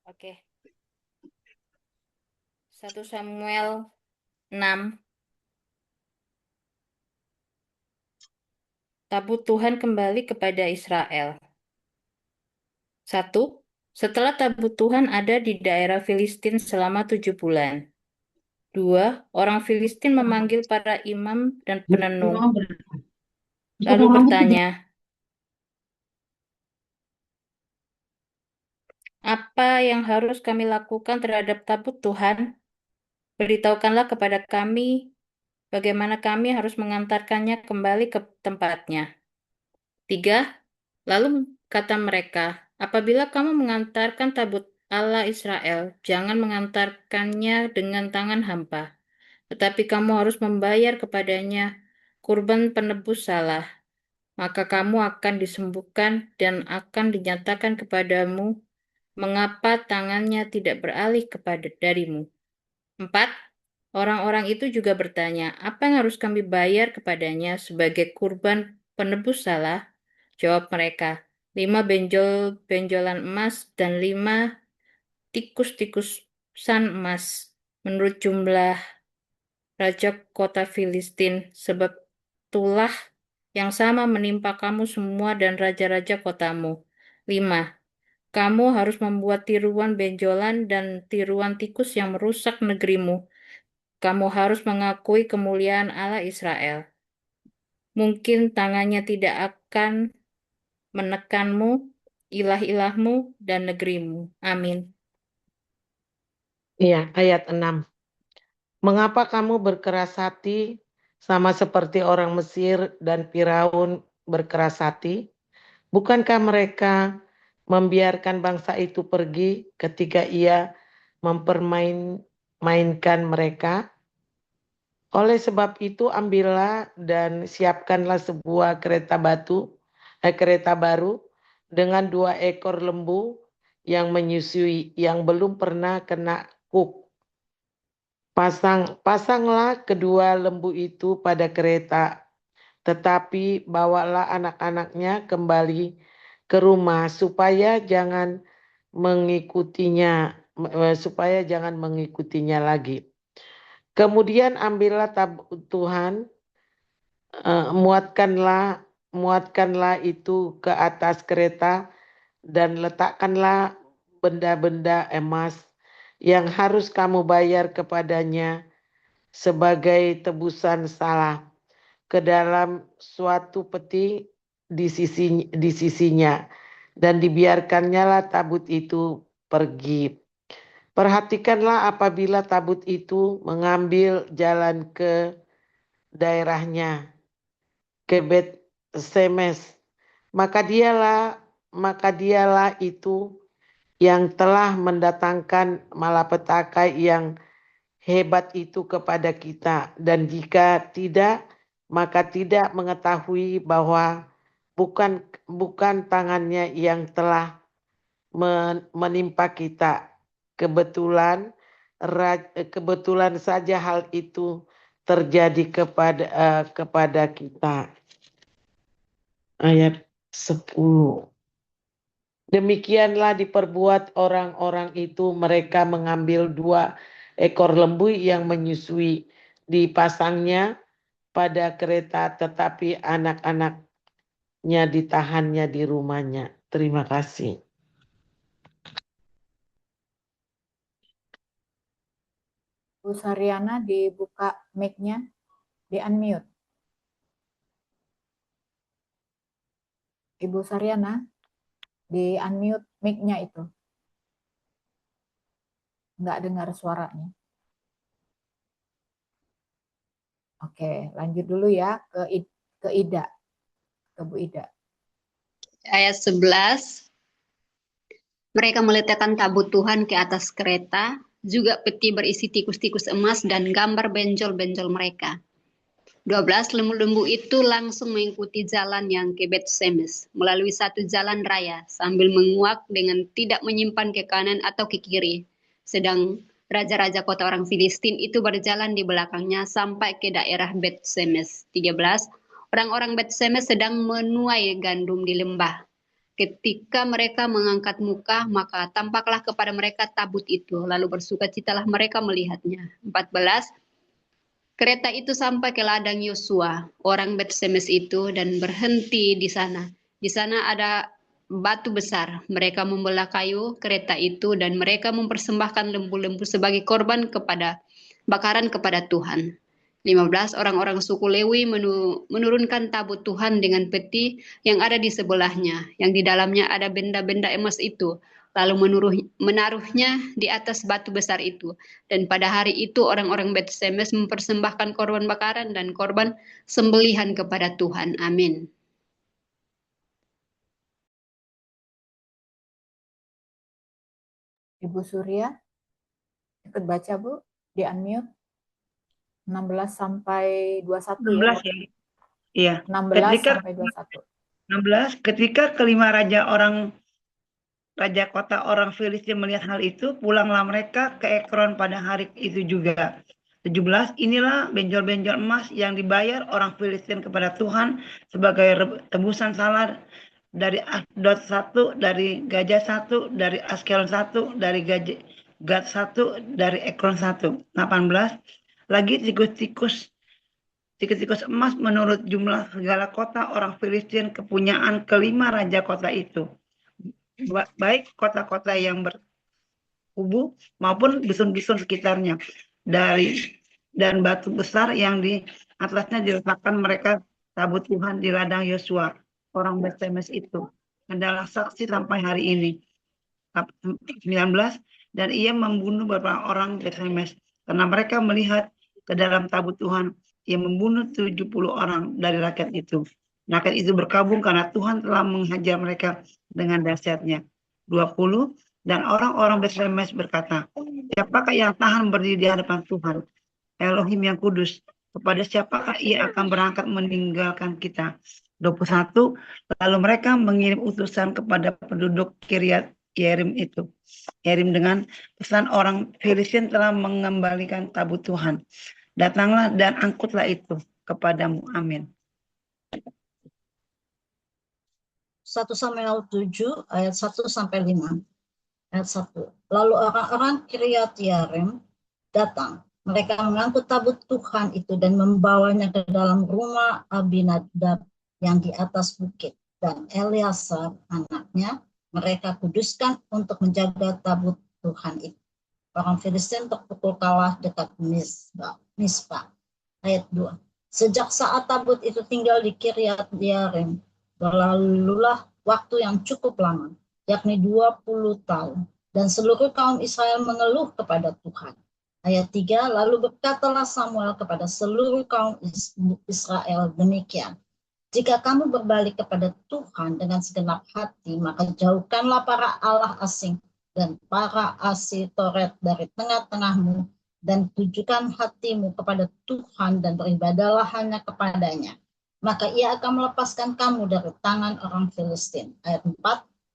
Oke. 1 Samuel 6. Tabut Tuhan kembali kepada Israel. 1. Setelah tabut Tuhan ada di daerah Filistin selama 7 bulan. 2. Orang Filistin memanggil para imam dan penenung, lalu bertanya, apa yang harus kami lakukan terhadap tabut Tuhan? Beritahukanlah kepada kami bagaimana kami harus mengantarkannya kembali ke tempatnya. 3. Lalu kata mereka, apabila kamu mengantarkan tabut Allah Israel, jangan mengantarkannya dengan tangan hampa, tetapi kamu harus membayar kepadanya kurban penebus salah. Maka kamu akan disembuhkan dan akan dinyatakan kepadamu mengapa tangannya tidak beralih kepada darimu. 4. Orang-orang itu juga bertanya, apa yang harus kami bayar kepadanya sebagai kurban penebus salah? Jawab mereka, 5 benjolan emas dan 5 tikus-tikusan emas, menurut jumlah raja kota Filistin, sebab itulah yang sama menimpa kamu semua dan raja-raja kotamu. 5. Kamu harus membuat tiruan benjolan dan tiruan tikus yang merusak negerimu. Kamu harus mengakui kemuliaan Allah Israel. Mungkin tangannya tidak akan menekanmu, ilah-ilahmu, dan negerimu. Amin. Iya, ayat 6. Mengapa kamu berkeras hati sama seperti orang Mesir dan Firaun berkeras hati? Bukankah mereka membiarkan bangsa itu pergi ketika ia mempermainkan mereka? Oleh sebab itu ambillah dan siapkanlah sebuah kereta baru dengan 2 ekor lembu yang menyusui yang belum pernah kena kuk. Pasanglah kedua lembu itu pada kereta, tetapi bawalah anak-anaknya kembali ke rumah supaya jangan mengikutinya lagi. Kemudian ambillah tabut Tuhan, muatkanlah itu ke atas kereta dan letakkanlah benda-benda emas yang harus kamu bayar kepadanya sebagai tebusan salah ke dalam suatu peti di sisinya, dan dibiarkannya lah tabut itu pergi. Perhatikanlah apabila tabut itu mengambil jalan ke daerahnya, ke Bet Semes, maka dialah itu yang telah mendatangkan malapetaka yang hebat itu kepada kita, dan jika tidak, maka tidak mengetahui bahwa bukan tangannya yang telah menimpa kita. Kebetulan saja hal itu terjadi kepada kita. Ayat 10. Demikianlah diperbuat orang-orang itu, mereka mengambil 2 ekor lembu yang menyusui, dipasangnya pada kereta, tetapi anak-anaknya ditahannya di rumahnya. Terima kasih. Bu Saryana dibuka mic-nya, di unmute. Ibu Saryana, di unmute mic-nya itu. Nggak dengar suaranya. Oke, lanjut dulu ya ke Ida, ke Bu Ida. Ayat 11. Mereka meletakkan tabut Tuhan ke atas kereta, juga peti berisi tikus-tikus emas dan gambar benjol-benjol mereka. 12 lembu-lembu itu langsung mengikuti jalan yang ke Bet Semes, melalui satu jalan raya, sambil menguak dengan tidak menyimpan ke kanan atau ke kiri. Sedang raja-raja kota orang Filistin itu berjalan di belakangnya sampai ke daerah Bet Semes. 13. Orang-orang Bet Semes sedang menuai gandum di lembah. Ketika mereka mengangkat muka, maka tampaklah kepada mereka tabut itu, lalu bersukacitalah mereka melihatnya. 14. Kereta itu sampai ke ladang Yosua, orang Bet-Semes itu, dan berhenti di sana. Di sana ada batu besar. Mereka membelah kayu kereta itu, dan mereka mempersembahkan lembu-lembu sebagai korban bakaran kepada Tuhan. 15. Orang-orang suku Lewi menurunkan tabut Tuhan dengan peti yang ada di sebelahnya, yang di dalamnya ada benda-benda emas itu, lalu menaruhnya di atas batu besar itu. Dan pada hari itu orang-orang Bet-Semes mempersembahkan korban bakaran dan korban sembelihan kepada Tuhan. Amin. Ibu Surya, ikut baca Bu, di unmute. 16 sampai 21 ya. 16 ya. Iya. 16 sampai 21. 16, ketika kelima raja kota orang Filistin melihat hal itu, pulanglah mereka ke Ekron pada hari itu juga. 17, inilah benjol-benjol emas yang dibayar orang Filistin kepada Tuhan sebagai tebusan salah dari Asdod 1, dari Gaza 1, dari Askelon 1, dari Gad 1, dari Ekron 1. 18, lagi tikus-tikus emas menurut jumlah segala kota orang Filistin kepunyaan kelima raja kota itu, baik kota-kota yang berkubu maupun dusun-dusun sekitarnya, dan batu besar yang di atasnya diletakkan mereka tabut Tuhan di ladang Yosua orang Bet-Semes itu adalah saksi sampai hari ini. 19, dan ia membunuh beberapa orang Bet-Semes karena mereka melihat ke dalam tabut Tuhan. Ia membunuh 70 orang dari rakyat itu. Rakyat itu berkabung karena Tuhan telah menghajar mereka dengan dahsyatnya. 20, dan orang-orang Bet-Semes berkata, siapakah yang tahan berdiri di hadapan Tuhan, Elohim yang kudus? Kepada siapakah ia akan berangkat meninggalkan kita? 21, lalu mereka mengirim utusan kepada penduduk Kiryat Yerim itu. Yerim dengan pesan orang Filistin telah mengembalikan tabut Tuhan. Datanglah dan angkutlah itu kepadamu. Amin. 1 Samuel 7 ayat 1 sampai 5. Ayat 1. Lalu orang-orang Kiryat Yerim datang. Mereka mengangkut tabut Tuhan itu dan membawanya ke dalam rumah Abinadab yang di atas bukit. Dan Eleazar anaknya mereka kuduskan untuk menjaga tabut Tuhan itu. Orang Filistin terpukul kalah dekat Mispa. Ayat 2. Sejak saat tabut itu tinggal di Kiryat Yerim, berlalulah waktu yang cukup lama, yakni 20 tahun. Dan seluruh kaum Israel mengeluh kepada Tuhan. Ayat 3, lalu berkatalah Samuel kepada seluruh kaum Israel demikian. Jika kamu berbalik kepada Tuhan dengan segenap hati, maka jauhkanlah para allah asing dan para Asitoret dari tengah-tengahmu, dan tujukan hatimu kepada Tuhan dan beribadahlah hanya kepadanya. Maka ia akan melepaskan kamu dari tangan orang Filistin. Ayat 4,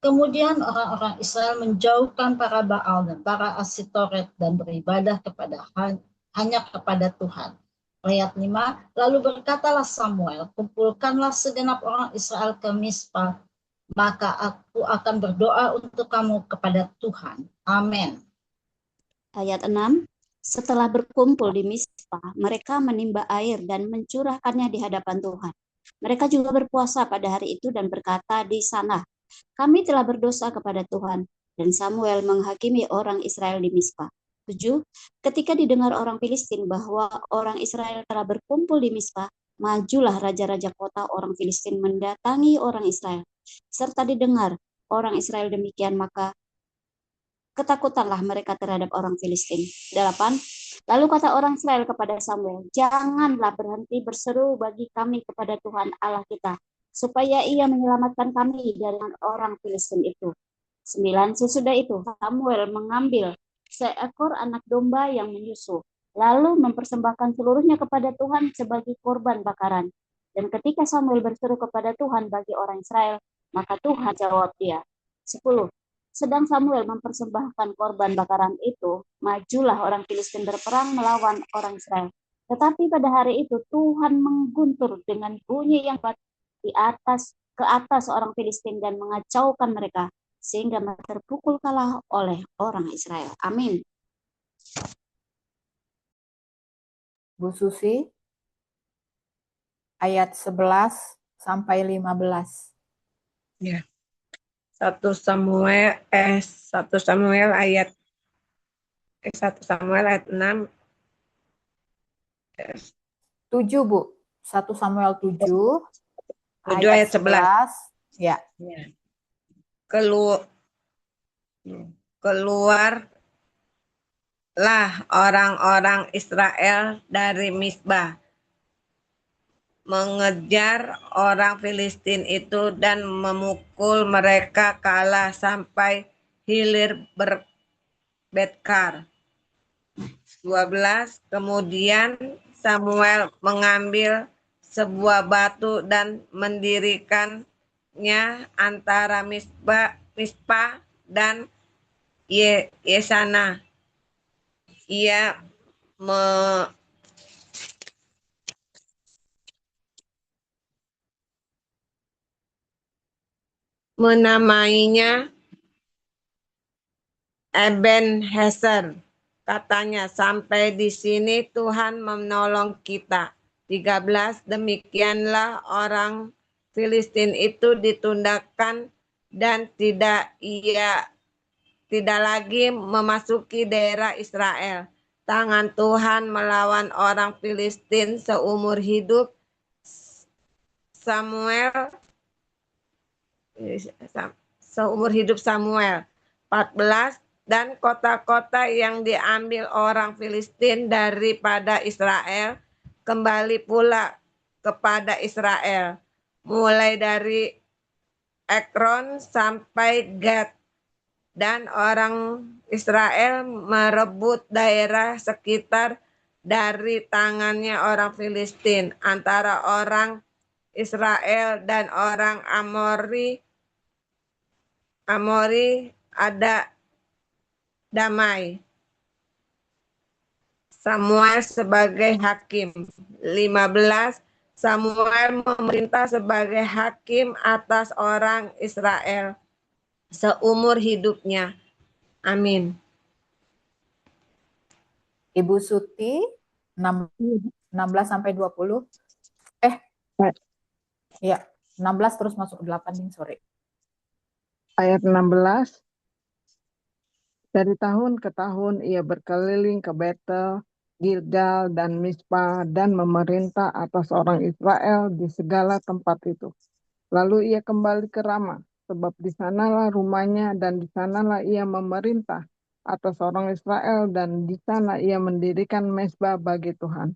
kemudian orang-orang Israel menjauhkan para Baal dan para Asitoret dan beribadah hanya kepada Tuhan. Ayat 5, lalu berkatalah Samuel, kumpulkanlah segenap orang Israel ke Mispa, maka aku akan berdoa untuk kamu kepada Tuhan. Amin. Ayat 6, setelah berkumpul di Mispa, mereka menimba air dan mencurahkannya di hadapan Tuhan. Mereka juga berpuasa pada hari itu dan berkata di sana, kami telah berdosa kepada Tuhan. Dan Samuel menghakimi orang Israel di Mispa. 7, ketika didengar orang Filistin bahwa orang Israel telah berkumpul di Mispa, majulah raja-raja kota orang Filistin mendatangi orang Israel. Serta didengar orang Israel demikian, maka ketakutanlah mereka terhadap orang Filistin. 8, lalu kata orang Israel kepada Samuel, janganlah berhenti berseru bagi kami kepada Tuhan Allah kita, supaya ia menyelamatkan kami dari orang Filistin itu. 9, sesudah itu Samuel mengambil seekor anak domba yang menyusu, lalu mempersembahkan seluruhnya kepada Tuhan sebagai korban bakaran. Dan ketika Samuel berseru kepada Tuhan bagi orang Israel, maka Tuhan jawab dia. 10, sedang Samuel mempersembahkan korban bakaran itu, majulah orang Filistin berperang melawan orang Israel. Tetapi pada hari itu Tuhan mengguntur dengan bunyi yang kuat di atas ke atas orang Filistin dan mengacaukan mereka sehingga mereka terpukul kalah oleh orang Israel. Amin. Bu Susi, ayat 11 sampai 15. Ya. 1 Samuel ayat 6. 7, Bu. 1 Samuel 7, 7 ayat 11. Ya. Keluarlah orang-orang Israel dari Misbah, mengejar orang Filistin itu dan memukul mereka kalah sampai hilir Betkar. 12. Kemudian Samuel mengambil sebuah batu dan mendirikannya antara Mispa dan Yesana. Ia menamainya Ebenhezer. Katanya, sampai di sini Tuhan menolong kita. 13. Demikianlah orang Filistin itu ditundukkan dan tidak lagi memasuki daerah Israel. Tangan Tuhan melawan orang Filistin seumur hidup Samuel. 14. Dan kota-kota yang diambil orang Filistin daripada Israel kembali pula kepada Israel, mulai dari Ekron sampai Gat. Dan orang Israel merebut daerah sekitar dari tangannya orang Filistin. Antara orang Israel dan orang Amori ada damai. Samuel sebagai hakim. 15. Samuel memerintah sebagai hakim atas orang Israel seumur hidupnya. Amin. Ibu Suti, 16 sampai 20. Ya, 16 terus masuk 8 nih, sorry. Ayat 16. Dari tahun ke tahun ia berkeliling ke Betel, Gilgal, dan Mispa dan memerintah atas orang Israel di segala tempat itu. Lalu ia kembali ke Rama, sebab di sanalah rumahnya dan di sanalah ia memerintah atas orang Israel dan di sana ia mendirikan mezbah bagi Tuhan.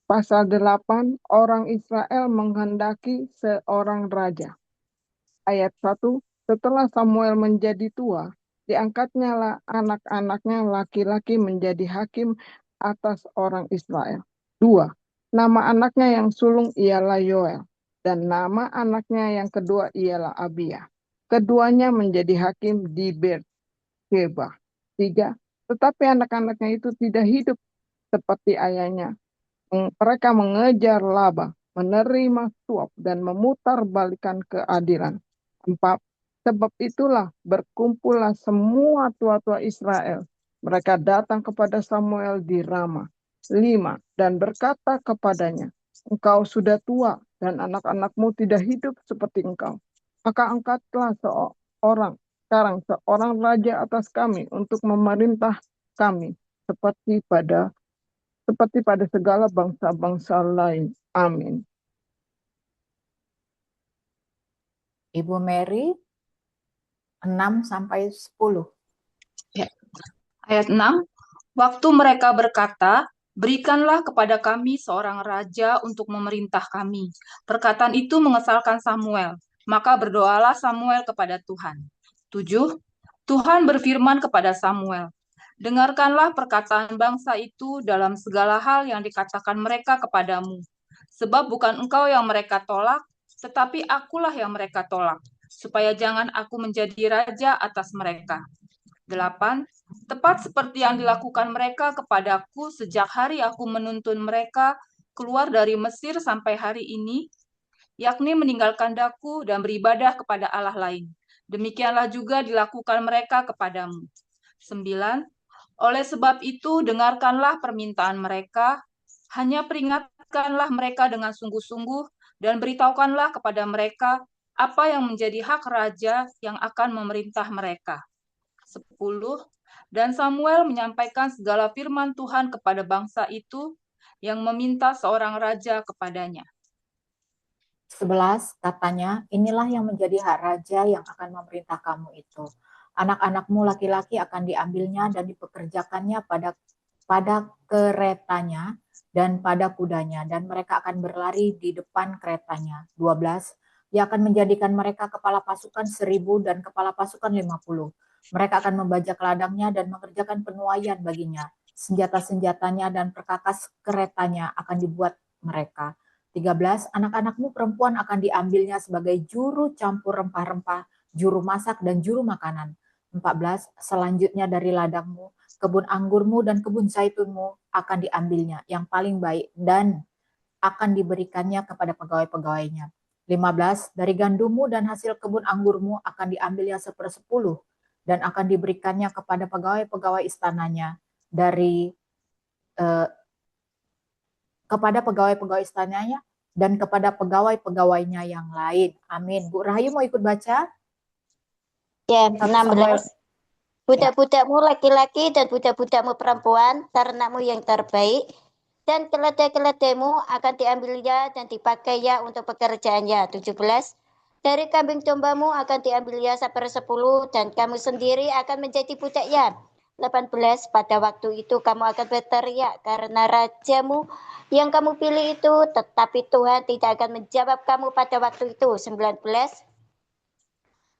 Pasal 8, orang Israel menghendaki seorang raja. Ayat 1, setelah Samuel menjadi tua, diangkatnya lah anak-anaknya laki-laki menjadi hakim atas orang Israel. 2. Nama anaknya yang sulung ialah Yoel, dan nama anaknya yang kedua ialah Abia. Keduanya menjadi hakim di Beersheba. 3. Tetapi anak-anaknya itu tidak hidup seperti ayahnya. Mereka mengejar laba, menerima suap, dan memutarbalikkan keadilan. 4. Sebab itulah berkumpullah semua tua-tua Israel. Mereka datang kepada Samuel di Rama. 5. Dan berkata kepadanya, engkau sudah tua dan anak-anakmu tidak hidup seperti engkau. Maka angkatlah sekarang seorang raja atas kami untuk memerintah kami seperti pada segala bangsa-bangsa lain. Amin. Ibu Mary, 6 sampai 10. Ya. Ayat 6, waktu mereka berkata, berikanlah kepada kami seorang raja untuk memerintah kami. Perkataan itu mengesalkan Samuel, maka berdoalah Samuel kepada Tuhan. 7, Tuhan berfirman kepada Samuel, dengarkanlah perkataan bangsa itu dalam segala hal yang dikatakan mereka kepadamu. Sebab bukan engkau yang mereka tolak, tetapi akulah yang mereka tolak, supaya jangan aku menjadi raja atas mereka. 8. Tepat seperti yang dilakukan mereka kepadaku sejak hari aku menuntun mereka keluar dari Mesir sampai hari ini, yakni meninggalkan daku dan beribadah kepada Allah lain. Demikianlah juga dilakukan mereka kepadamu. 9. Oleh sebab itu, dengarkanlah permintaan mereka, hanya peringatkanlah mereka dengan sungguh-sungguh, dan beritahukanlah kepada mereka apa yang menjadi hak raja yang akan memerintah mereka. 10. Dan Samuel menyampaikan segala firman Tuhan kepada bangsa itu yang meminta seorang raja kepadanya. 11 katanya, inilah yang menjadi hak raja yang akan memerintah kamu itu. Anak-anakmu laki-laki akan diambilnya dan dipekerjakannya pada keretanya dan pada kudanya, dan mereka akan berlari di depan keretanya. 12. Dia akan menjadikan mereka kepala pasukan 1.000 dan kepala pasukan 50. Mereka akan membajak ladangnya dan mengerjakan penuaian baginya. Senjata-senjatanya dan perkakas keretanya akan dibuat mereka. 13. Anak-anakmu perempuan akan diambilnya sebagai juru campur rempah-rempah, juru masak, dan juru makanan. 14. Selanjutnya dari ladangmu, kebun anggurmu dan kebun zaitunmu akan diambilnya, yang paling baik, dan akan diberikannya kepada pegawai-pegawainya. 15. Dari gandummu dan hasil kebun anggurmu akan diambilnya 1/10, dan akan diberikannya kepada pegawai-pegawai istananya kepada pegawai-pegawai istananya dan kepada pegawai-pegawainya yang lain. Amin. Bu Rahayu mau ikut baca? Ya, 1 Samuel. 16. Budak-budakmu laki-laki dan budak-budakmu perempuan, ternakmu yang terbaik, dan keledai-keledaimu akan diambilnya dan dipakainya untuk pekerjaannya. 17. Dari kambing dombamu akan diambilnya 1/10, dan kamu sendiri akan menjadi budaknya. 18. Pada waktu itu kamu akan berteriak karena rajamu yang kamu pilih itu, tetapi Tuhan tidak akan menjawab kamu pada waktu itu. 19.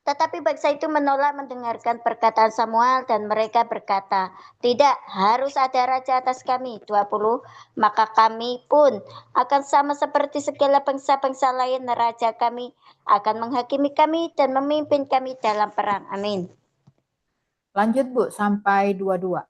Tetapi bangsa itu menolak mendengarkan perkataan Samuel dan mereka berkata, tidak, harus ada raja atas kami. 20. Maka kami pun akan sama seperti segala bangsa-bangsa lain, raja kami akan menghakimi kami dan memimpin kami dalam perang. Amin. Lanjut Bu, sampai 22.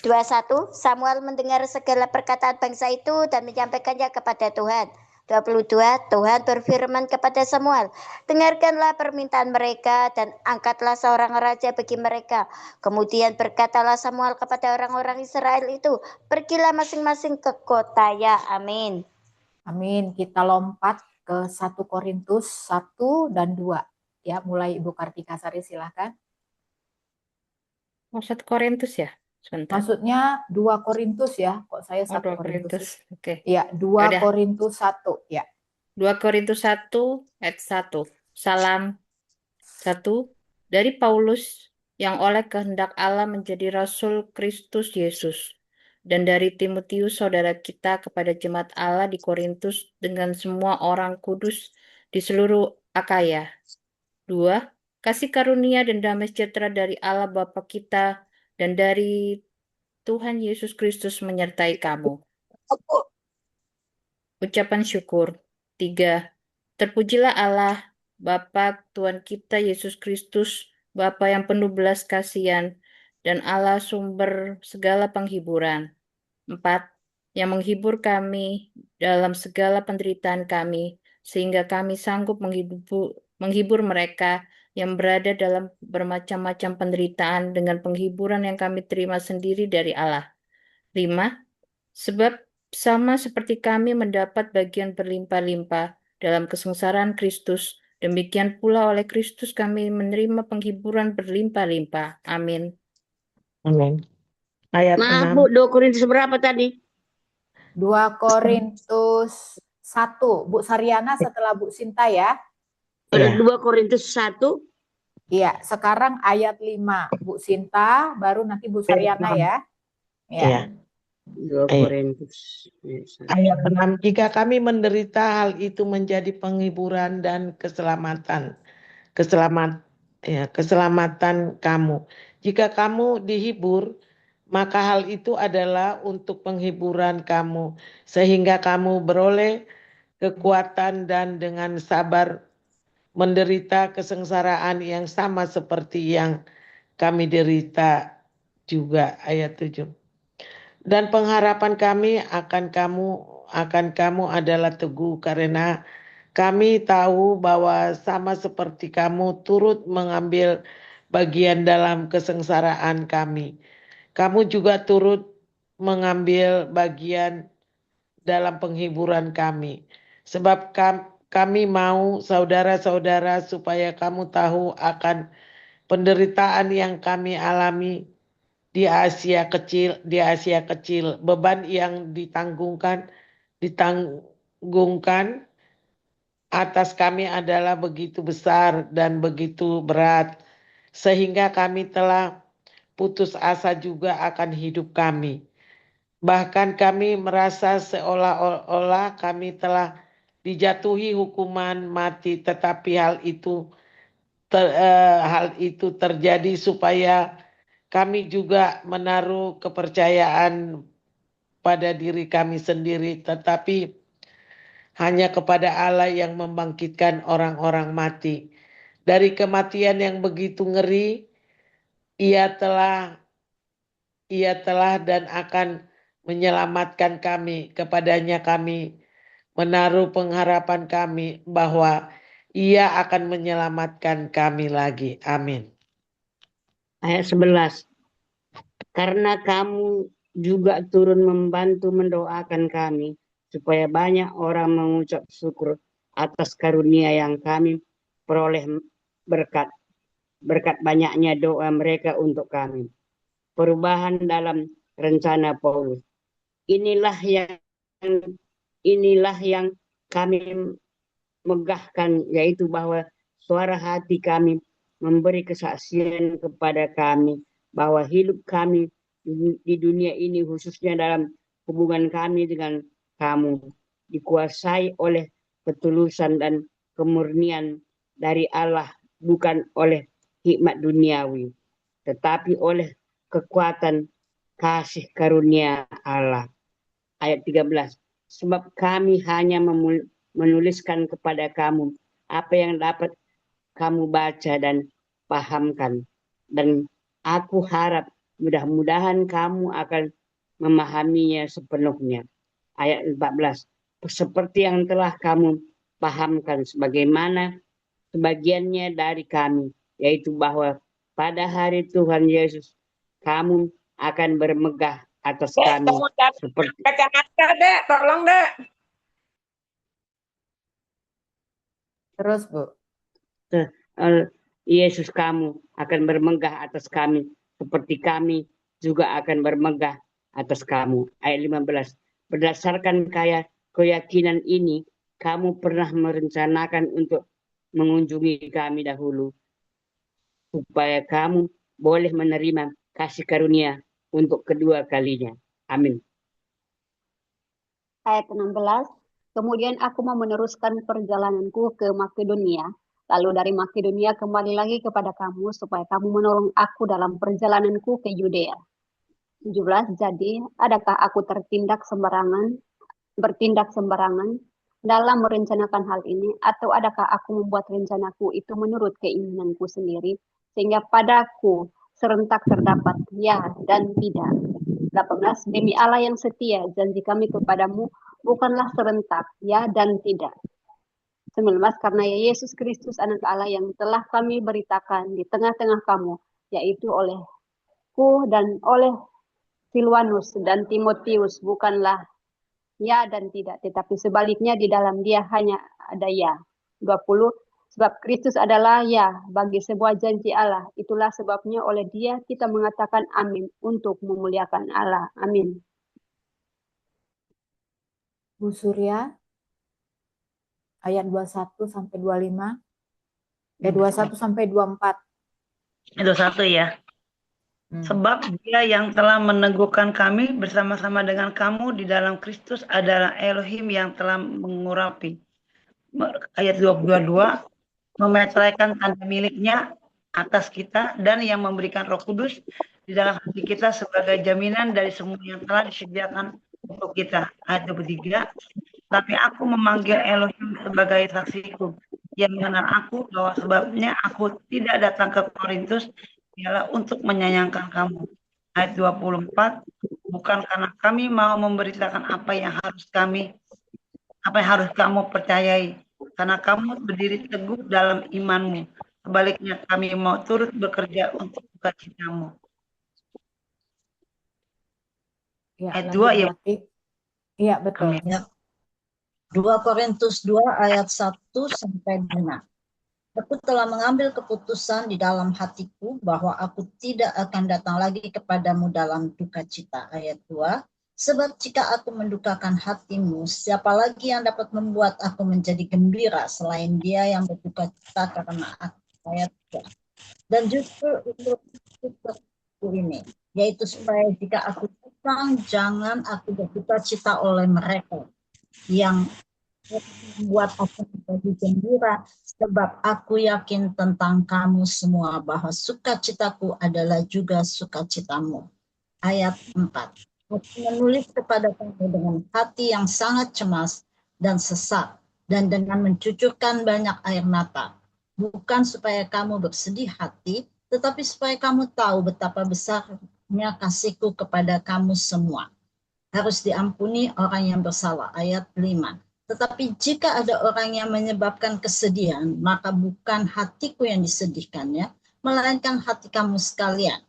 21. Samuel mendengar segala perkataan bangsa itu dan menyampaikannya kepada Tuhan. 22. Tuhan berfirman kepada Samuel, dengarkanlah permintaan mereka dan angkatlah seorang raja bagi mereka. Kemudian berkatalah Samuel kepada orang-orang Israel itu, pergilah masing-masing ke kotanya. Amin. Amin. Kita lompat ke 1 Korintus 1 dan 2. Ya, mulai Ibu Kartika Sari, silahkan. Oh, 1 Korintus ya? Sebentar. Maksudnya 2 Korintus ya, kok saya 1 2 Korintus. Korintus. Oke. Ya, 2 Yaudah. Korintus 1. Ya. 2 Korintus 1 ayat 1. Salam 1 dari Paulus yang oleh kehendak Allah menjadi Rasul Kristus Yesus, dan dari Timotius saudara kita kepada jemaat Allah di Korintus dengan semua orang kudus di seluruh Akaya. 2. Kasih karunia dan damai sejahtera dari Allah Bapa kita dan dari Tuhan Yesus Kristus menyertai kamu. Ucapan syukur. 3. Terpujilah Allah, Bapa Tuhan kita Yesus Kristus, Bapa yang penuh belas kasihan, dan Allah sumber segala penghiburan. 4. Yang menghibur kami dalam segala penderitaan kami, sehingga kami sanggup menghibur mereka yang berada dalam bermacam-macam penderitaan dengan penghiburan yang kami terima sendiri dari Allah. 5. Sebab sama seperti kami mendapat bagian berlimpah-limpah dalam kesengsaraan Kristus, demikian pula oleh Kristus kami menerima penghiburan berlimpah-limpah. Amin. Amin. Ayat Maaf 6. Bu, 2 Korintus berapa tadi? 2 Korintus 1. Bu Sariana setelah Bu Sinta ya. Ada Iya. 2 Korintus 1. Iya, sekarang ayat 5. Bu Sinta, baru nanti Bu Sariana ya. Ya. Iya. 2 Ayo. Korintus. Ayat 6. Jika kami menderita, hal itu menjadi penghiburan dan keselamatan kamu. Jika kamu dihibur, maka hal itu adalah untuk penghiburan kamu, sehingga kamu beroleh kekuatan dan dengan sabar menderita kesengsaraan yang sama seperti yang kami derita juga. Ayat 7. Dan pengharapan kami akan kamu adalah teguh, karena Kami tahu bahwa sama seperti kamu turut mengambil bagian dalam kesengsaraan kami. Kamu juga turut mengambil bagian dalam penghiburan kami. Sebab kami mau saudara-saudara supaya kamu tahu akan penderitaan yang kami alami di Asia Kecil, beban yang ditanggungan atas kami adalah begitu besar dan begitu berat, sehingga kami telah putus asa juga akan hidup kami. Bahkan kami merasa seolah-olah kami telah dijatuhi hukuman mati, tetapi hal itu terjadi supaya kami juga menaruh kepercayaan pada diri kami sendiri, tetapi hanya kepada Allah yang membangkitkan orang-orang mati. Dari kematian yang begitu ngeri, ia telah dan akan menyelamatkan kami. Kepadanya kami menaruh pengharapan kami bahwa ia akan menyelamatkan kami lagi. Amin. Ayat 11. Karena kamu juga turun membantu mendoakan kami, supaya banyak orang mengucap syukur atas karunia yang kami peroleh berkat banyaknya doa mereka untuk kami. Perubahan dalam rencana Paulus. Inilah yang kami megahkan, yaitu bahwa suara hati kami memberi kesaksian kepada kami bahwa hidup kami di dunia ini, khususnya dalam hubungan kami dengan kamu, dikuasai oleh ketulusan dan kemurnian dari Allah, bukan oleh hikmat duniawi, tetapi oleh kekuatan kasih karunia Allah. Ayat 13. Sebab kami hanya menuliskan kepada kamu apa yang dapat kamu baca dan pahamkan, dan aku harap mudah-mudahan kamu akan memahaminya sepenuhnya. Ayat 14. Seperti yang telah kamu pahamkan sebagaimana sebagiannya dari kami, yaitu bahwa pada hari Tuhan Yesus kamu akan bermegah atas kami seperti kacamata, Dek. Tolong, Dek. Terus, Bu. Yesus kamu akan bermegah atas kami seperti kami juga akan bermegah atas kamu. Ayat 15. Berdasarkan keyakinan ini, kamu pernah merencanakan untuk mengunjungi kami dahulu, supaya kamu boleh menerima kasih karunia untuk kedua kalinya. Amin. Ayat 16. Kemudian aku mau meneruskan perjalananku ke Makedonia, lalu dari Makedonia kembali lagi kepada kamu, supaya kamu menolong aku dalam perjalananku ke Yudea. 17. Jadi, adakah aku bertindak sembarangan dalam merencanakan hal ini, atau adakah aku membuat rencanaku itu menurut keinginanku sendiri, sehingga padaku serentak terdapat ya dan tidak. 18. Demi Allah yang setia, janji kami kepadamu bukanlah serentak ya dan tidak. 19. Karena Yesus Kristus anak Allah yang telah kami beritakan di tengah-tengah kamu, yaitu olehku dan oleh Silwanus dan Timotius, bukanlah ya dan tidak, tetapi sebaliknya di dalam dia hanya ada ya. 20. Sebab Kristus adalah ya bagi sebuah janji Allah. Itulah sebabnya oleh dia kita mengatakan amin untuk memuliakan Allah. Amin. Bu Surya, ayat 21 sampai 25. 21 sampai 24. 21 ya. Sebab dia yang telah meneguhkan kami bersama-sama dengan kamu di dalam Kristus adalah Elohim yang telah mengurapi. Ayat 22. Memeteraikan tanda miliknya atas kita dan yang memberikan Roh Kudus di dalam hati kita sebagai jaminan dari semua yang telah disediakan untuk kita. Ayat 23. Tapi aku memanggil Elohim sebagai saksiku yang mengenal aku, bahwa sebabnya aku tidak datang ke Korintus ialah untuk menyayangkan kamu. Ayat 24. Bukan karena kami mau memberitakan apa yang harus kamu percayai, karena kamu berdiri teguh dalam imanmu. Sebaliknya kami mau turut bekerja untuk sukacitamu. Ya, Ayat lanjut 2 ya. berarti. Iya, betul. Amin. Ya. 2 Korintus 2 ayat 1 sampai 5. Aku telah mengambil keputusan di dalam hatiku bahwa aku tidak akan datang lagi kepadamu dalam duka cita. Ayat 2. Sebab jika aku mendukakan hatimu, siapa lagi yang dapat membuat aku menjadi gembira selain dia yang berduka cita karena aku. Ayat 3. Dan justru itu ini, yaitu supaya jika aku datang, jangan aku berduka cita oleh mereka yang membuat aku menjadi gembira, sebab aku yakin tentang kamu semua bahwa sukacitaku adalah juga sukacitamu. Ayat 4. Aku menulis kepada kamu dengan hati yang sangat cemas dan sesak, dan dengan mencucurkan banyak air mata. Bukan supaya kamu bersedih hati, tetapi supaya kamu tahu betapa besarnya kasihku kepada kamu semua. Harus diampuni orang yang bersalah. Ayat 5. Tetapi jika ada orang yang menyebabkan kesedihan, maka bukan hatiku yang disedihkannya, melainkan hati kamu sekalian.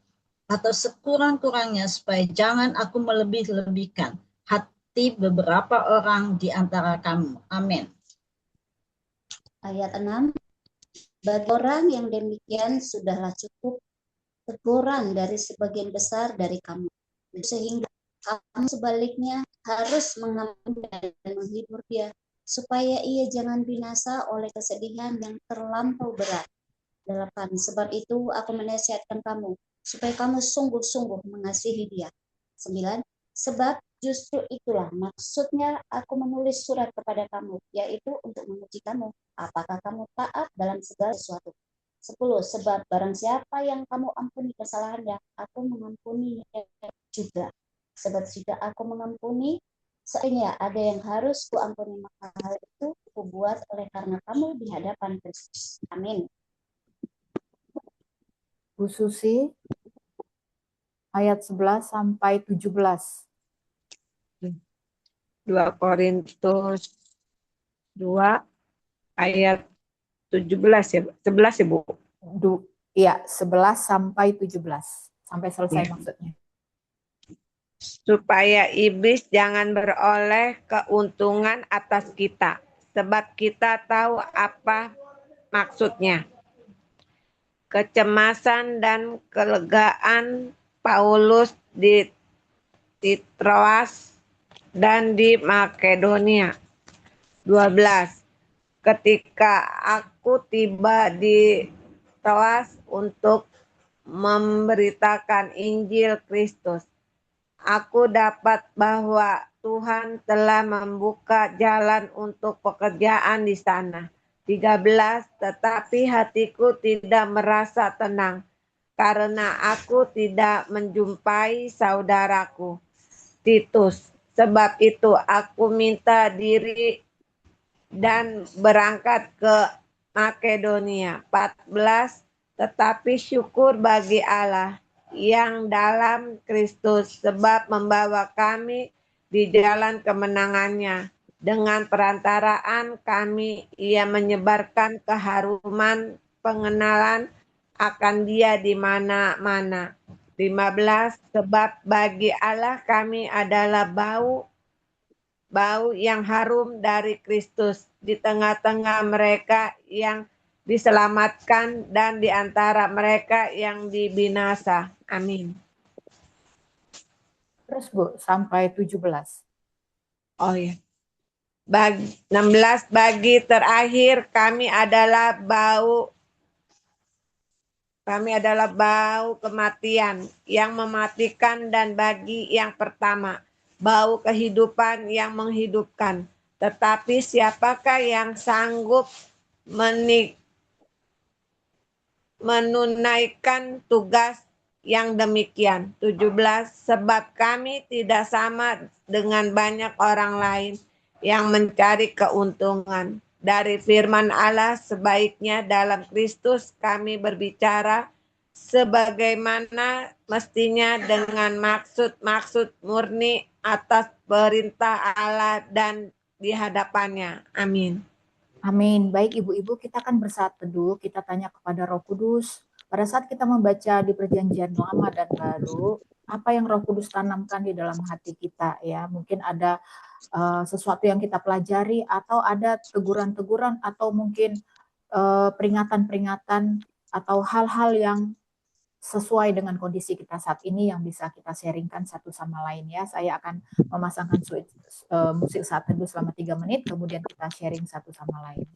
Atau sekurang-kurangnya supaya jangan aku melebih-lebihkan hati beberapa orang di antara kamu. Amin. Ayat 6. Bagi orang yang demikian sudahlah cukup teguran dari sebagian besar dari kamu, sehingga kamu sebaliknya harus mengampuni dan menghibur dia, supaya ia jangan binasa oleh kesedihan yang terlampau berat. 8. Sebab itu aku menasihatkan kamu, supaya kamu sungguh-sungguh mengasihi dia. 9. Sebab justru itulah maksudnya aku menulis surat kepada kamu, yaitu untuk menguji kamu, apakah kamu taat dalam segala sesuatu. 10. Sebab barang siapa yang kamu ampuni kesalahannya, aku mengampuni juga. Sebab jika aku mengampuni, seandainya ada yang harus kuampuni, maka hal itu kubuat oleh karena kamu di hadapan Kristus. Amin. Bu Susi, ayat 11 sampai 17. 2 Korintus 2 ayat 17 ya, 11 ya Bu? Iya, 11 sampai 17. Sampai selesai Ya. maksudnya. Supaya iblis jangan beroleh keuntungan atas kita, sebab kita tahu apa maksudnya. Kecemasan dan kelegaan Paulus di Troas dan di Makedonia. 12. Ketika aku tiba di Troas untuk memberitakan Injil Kristus, aku dapat bahwa Tuhan telah membuka jalan untuk pekerjaan di sana. 13. Tetapi hatiku tidak merasa tenang karena aku tidak menjumpai saudaraku Titus. Sebab itu aku minta diri dan berangkat ke Makedonia. 14. Tetapi syukur bagi Allah yang dalam Kristus, sebab membawa kami di jalan kemenangannya. Dengan perantaraan kami, ia menyebarkan keharuman pengenalan akan dia di mana-mana. 15. Sebab bagi Allah kami adalah bau yang harum dari Kristus di tengah-tengah mereka yang diselamatkan dan di antara mereka yang dibinasa. Amin. Terus Bu, sampai 17. Oh ya. 16. Bagi terakhir kami adalah bau kematian yang mematikan, dan bagi yang pertama bau kehidupan yang menghidupkan. Tetapi siapakah yang sanggup menunaikan tugas yang demikian? 17. Sebab kami tidak sama dengan banyak orang lain yang mencari keuntungan. Dari firman Allah, sebaiknya dalam Kristus kami berbicara sebagaimana mestinya dengan maksud-maksud murni atas perintah Allah dan di hadapannya. Amin. Amin. Baik ibu-ibu, kita akan bersaat teduh, kita tanya kepada Roh Kudus. Pada saat kita membaca di Perjanjian Lama dan Baru, apa yang Roh Kudus tanamkan di dalam hati kita ya? Mungkin ada sesuatu yang kita pelajari, atau ada teguran-teguran, atau mungkin peringatan-peringatan, atau hal-hal yang sesuai dengan kondisi kita saat ini yang bisa kita sharingkan satu sama lain ya. Saya akan memasangkan musik saat teduh selama 3 menit, kemudian kita sharing satu sama lain.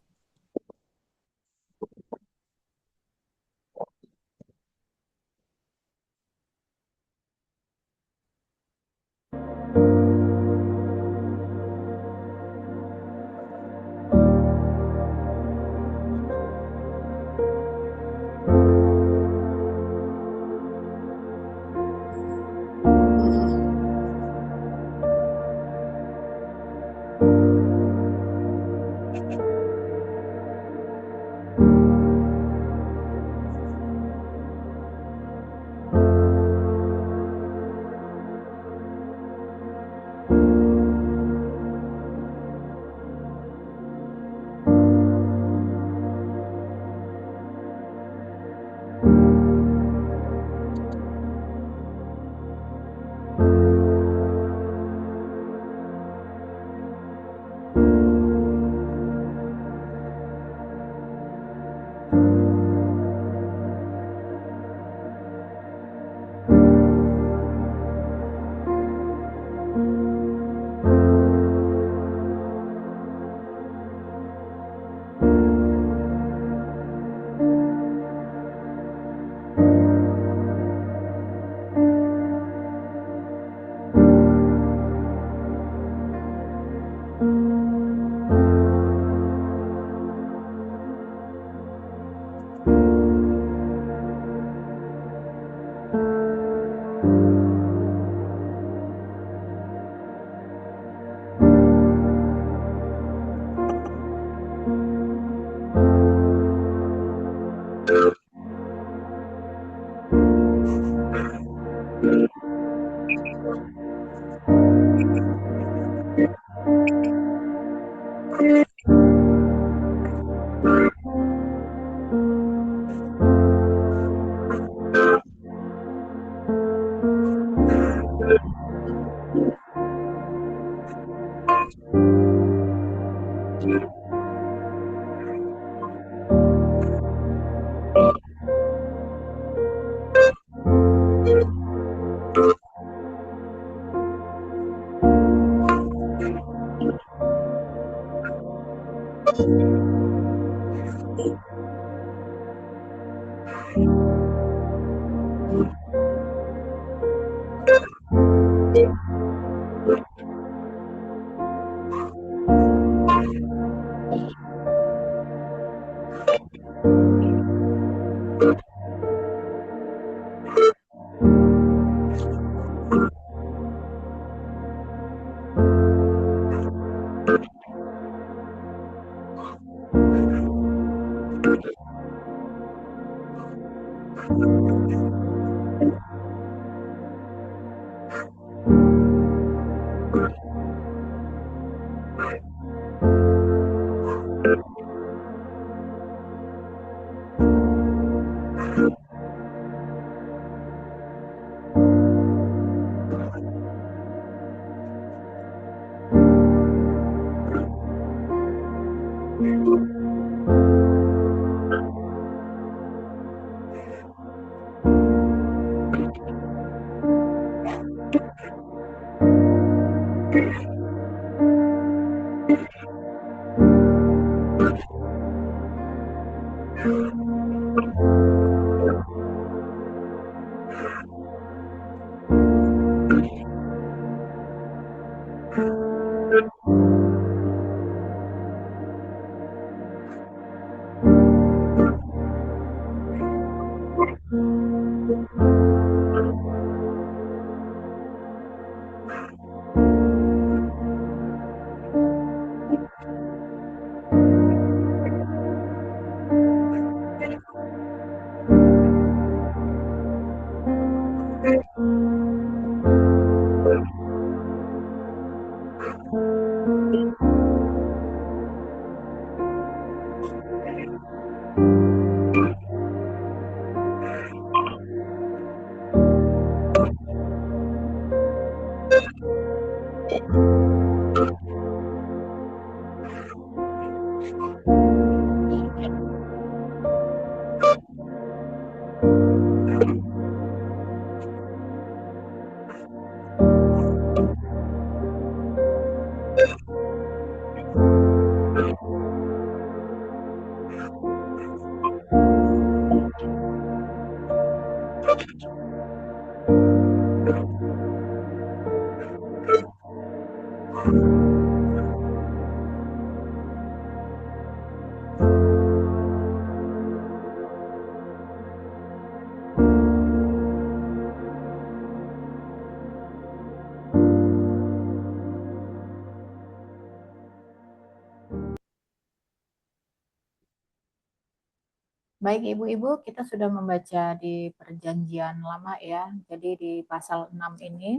Baik Ibu-Ibu, kita sudah membaca di Perjanjian Lama ya. Jadi di pasal 6 ini,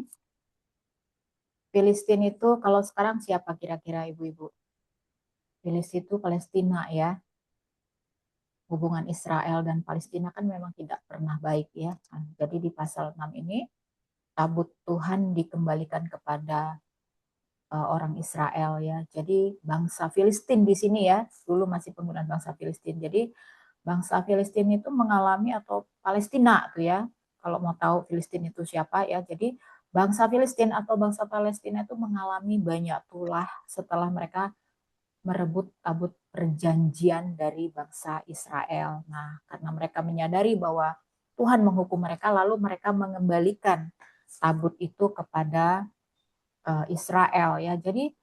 Filistin itu kalau sekarang siapa kira-kira Ibu-Ibu? Filistin itu Palestina ya. Hubungan Israel dan Palestina kan memang tidak pernah baik ya. Nah, jadi di pasal 6 ini, tabut Tuhan dikembalikan kepada orang Israel ya. Jadi bangsa Filistin di sini ya, dulu masih penggunaan bangsa Filistin. Jadi bangsa Filistin itu mengalami atau Palestina tuh ya. Kalau mau tahu Filistin itu siapa ya. Jadi bangsa Filistin atau bangsa Palestina itu mengalami banyak tulah setelah mereka merebut tabut perjanjian dari bangsa Israel. Nah, karena mereka menyadari bahwa Tuhan menghukum mereka, lalu mereka mengembalikan tabut itu kepada Israel ya. Jadi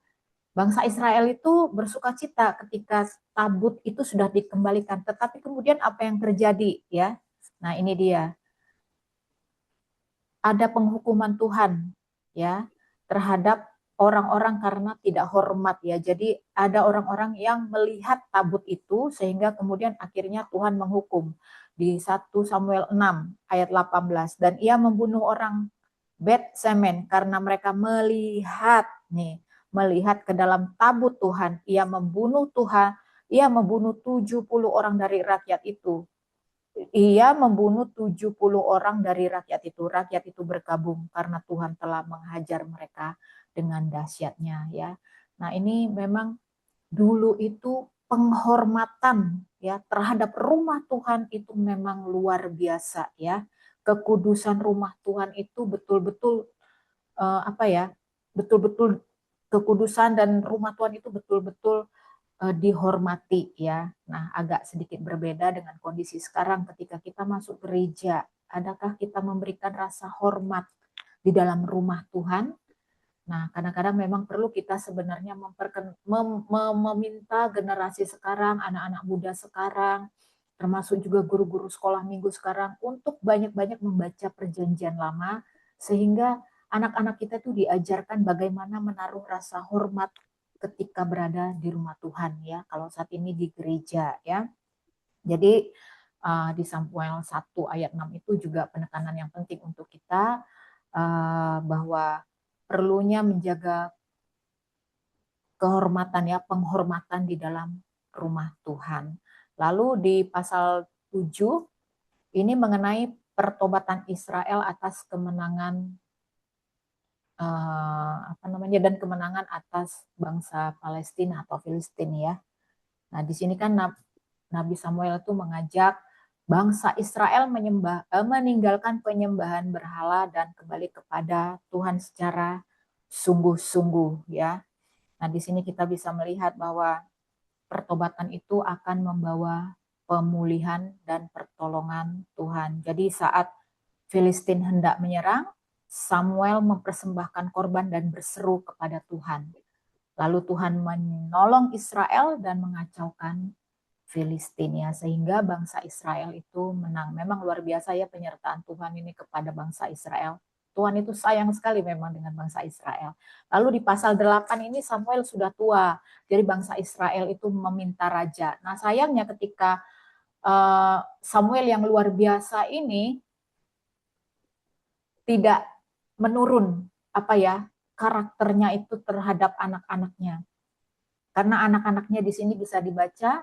bangsa Israel itu bersukacita ketika tabut itu sudah dikembalikan. Tetapi kemudian apa yang terjadi ya? Nah, ini dia. Ada penghukuman Tuhan ya terhadap orang-orang karena tidak hormat ya. Jadi ada orang-orang yang melihat tabut itu sehingga kemudian akhirnya Tuhan menghukum. Di 1 Samuel 6 ayat 18, dan ia membunuh orang Bet Semen karena mereka melihat ke dalam tabut Tuhan. Ia membunuh 70 orang dari rakyat itu. Ia membunuh 70 orang dari rakyat itu. Rakyat itu bergabung karena Tuhan telah menghajar mereka dengan dahsyatnya ya. Nah, ini memang dulu itu penghormatan ya terhadap rumah Tuhan itu memang luar biasa ya. Kekudusan rumah Tuhan itu betul-betul betul-betul kekudusan dan rumah Tuhan itu betul-betul dihormati ya. Nah, agak sedikit berbeda dengan kondisi sekarang ketika kita masuk gereja. Adakah kita memberikan rasa hormat di dalam rumah Tuhan? Nah, kadang-kadang memang perlu kita sebenarnya meminta generasi sekarang, anak-anak muda sekarang, termasuk juga guru-guru sekolah minggu sekarang untuk banyak-banyak membaca Perjanjian Lama sehingga anak-anak kita tuh diajarkan bagaimana menaruh rasa hormat ketika berada di rumah Tuhan ya. Kalau saat ini di gereja ya. Jadi di Samuel 1 ayat 6 itu juga penekanan yang penting untuk kita bahwa perlunya menjaga kehormatan ya, penghormatan di dalam rumah Tuhan. Lalu di pasal 7 ini mengenai pertobatan Israel atas kemenangan dan kemenangan atas bangsa Palestina atau Filistin ya. Nah, di sini kan Nabi Samuel itu mengajak bangsa Israel meninggalkan penyembahan berhala dan kembali kepada Tuhan secara sungguh-sungguh ya. Nah, di sini kita bisa melihat bahwa pertobatan itu akan membawa pemulihan dan pertolongan Tuhan. Jadi saat Filistin hendak menyerang, Samuel mempersembahkan korban dan berseru kepada Tuhan. Lalu Tuhan menolong Israel dan mengacaukan Filistin ya, sehingga bangsa Israel itu menang. Memang luar biasa ya penyertaan Tuhan ini kepada bangsa Israel. Tuhan itu sayang sekali memang dengan bangsa Israel. Lalu di pasal 8 ini Samuel sudah tua, jadi bangsa Israel itu meminta raja. Nah, sayangnya ketika Samuel yang luar biasa ini tidak menurun karakternya itu terhadap anak-anaknya. Karena anak-anaknya di sini bisa dibaca,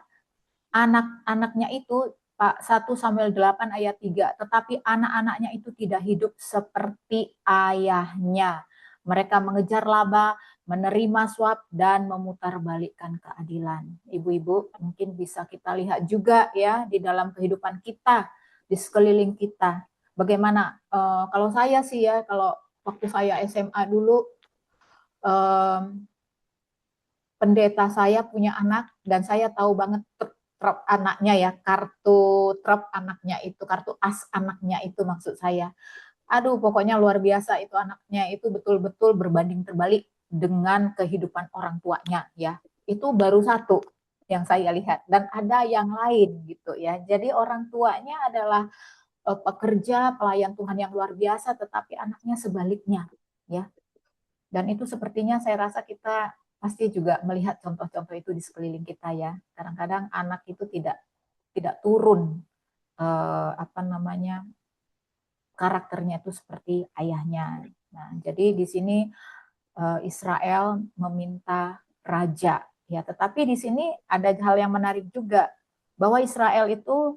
anak-anaknya itu 1 Samuel 8 ayat 3, tetapi anak-anaknya itu tidak hidup seperti ayahnya. Mereka mengejar laba, menerima suap, dan memutarbalikkan keadilan. Ibu-ibu, mungkin bisa kita lihat juga ya di dalam kehidupan kita, di sekeliling kita. Bagaimana, kalau saya sih ya, kalau waktu saya SMA dulu, pendeta saya punya anak, dan saya tahu banget truk anaknya ya, kartu truk anaknya itu, kartu as anaknya itu maksud saya. Aduh, pokoknya luar biasa itu anaknya itu betul-betul berbanding terbalik dengan kehidupan orang tuanya ya. Itu baru satu yang saya lihat dan ada yang lain gitu ya. Jadi orang tuanya adalah pekerja pelayan Tuhan yang luar biasa, tetapi anaknya sebaliknya ya. Dan itu sepertinya saya rasa kita pasti juga melihat contoh-contoh itu di sekeliling kita ya. Kadang-kadang anak itu tidak turun karakternya itu seperti ayahnya. Nah, jadi di sini Israel meminta raja ya, tetapi di sini ada hal yang menarik juga bahwa Israel itu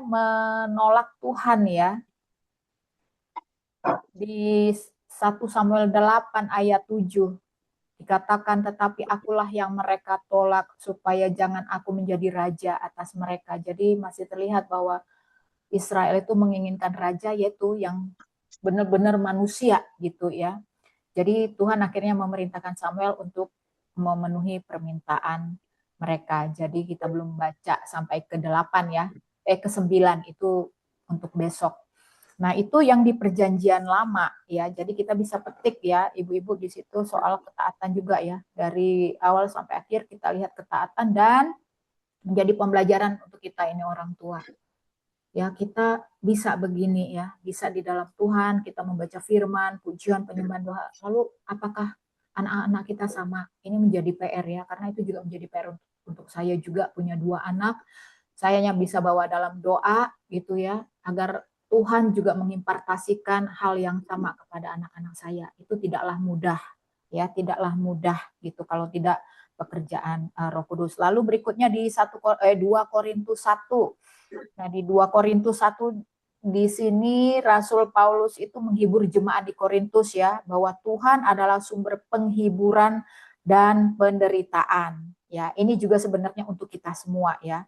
menolak Tuhan ya. Di 1 Samuel 8 ayat 7 dikatakan, tetapi akulah yang mereka tolak supaya jangan aku menjadi raja atas mereka. Jadi masih terlihat bahwa Israel itu menginginkan raja yaitu yang benar-benar manusia gitu ya. Jadi Tuhan akhirnya memerintahkan Samuel untuk memenuhi permintaan mereka. Jadi kita belum baca sampai ke-8 ya. Ke-9 itu untuk besok. Nah, itu yang di perjanjian lama ya. Jadi kita bisa petik ya ibu-ibu di situ soal ketaatan juga ya. Dari awal sampai akhir kita lihat ketaatan dan menjadi pembelajaran untuk kita ini orang tua. Ya, kita bisa begini ya, bisa di dalam Tuhan, kita membaca firman, pujian, penyembahan doa. Lalu apakah anak-anak kita sama? Ini menjadi PR ya, karena itu juga menjadi PR untuk saya juga punya 2 anak. Sayanya bisa bawa dalam doa gitu ya, agar Tuhan juga mengimpartasikan hal yang sama kepada anak-anak saya. Itu tidaklah mudah ya, tidaklah mudah gitu kalau tidak pekerjaan Roh Kudus. Lalu berikutnya di 2 Korintus 1. Nah, di 2 Korintus 1 di sini Rasul Paulus itu menghibur jemaat di Korintus ya, bahwa Tuhan adalah sumber penghiburan dan penderitaan. Ya, ini juga sebenarnya untuk kita semua ya,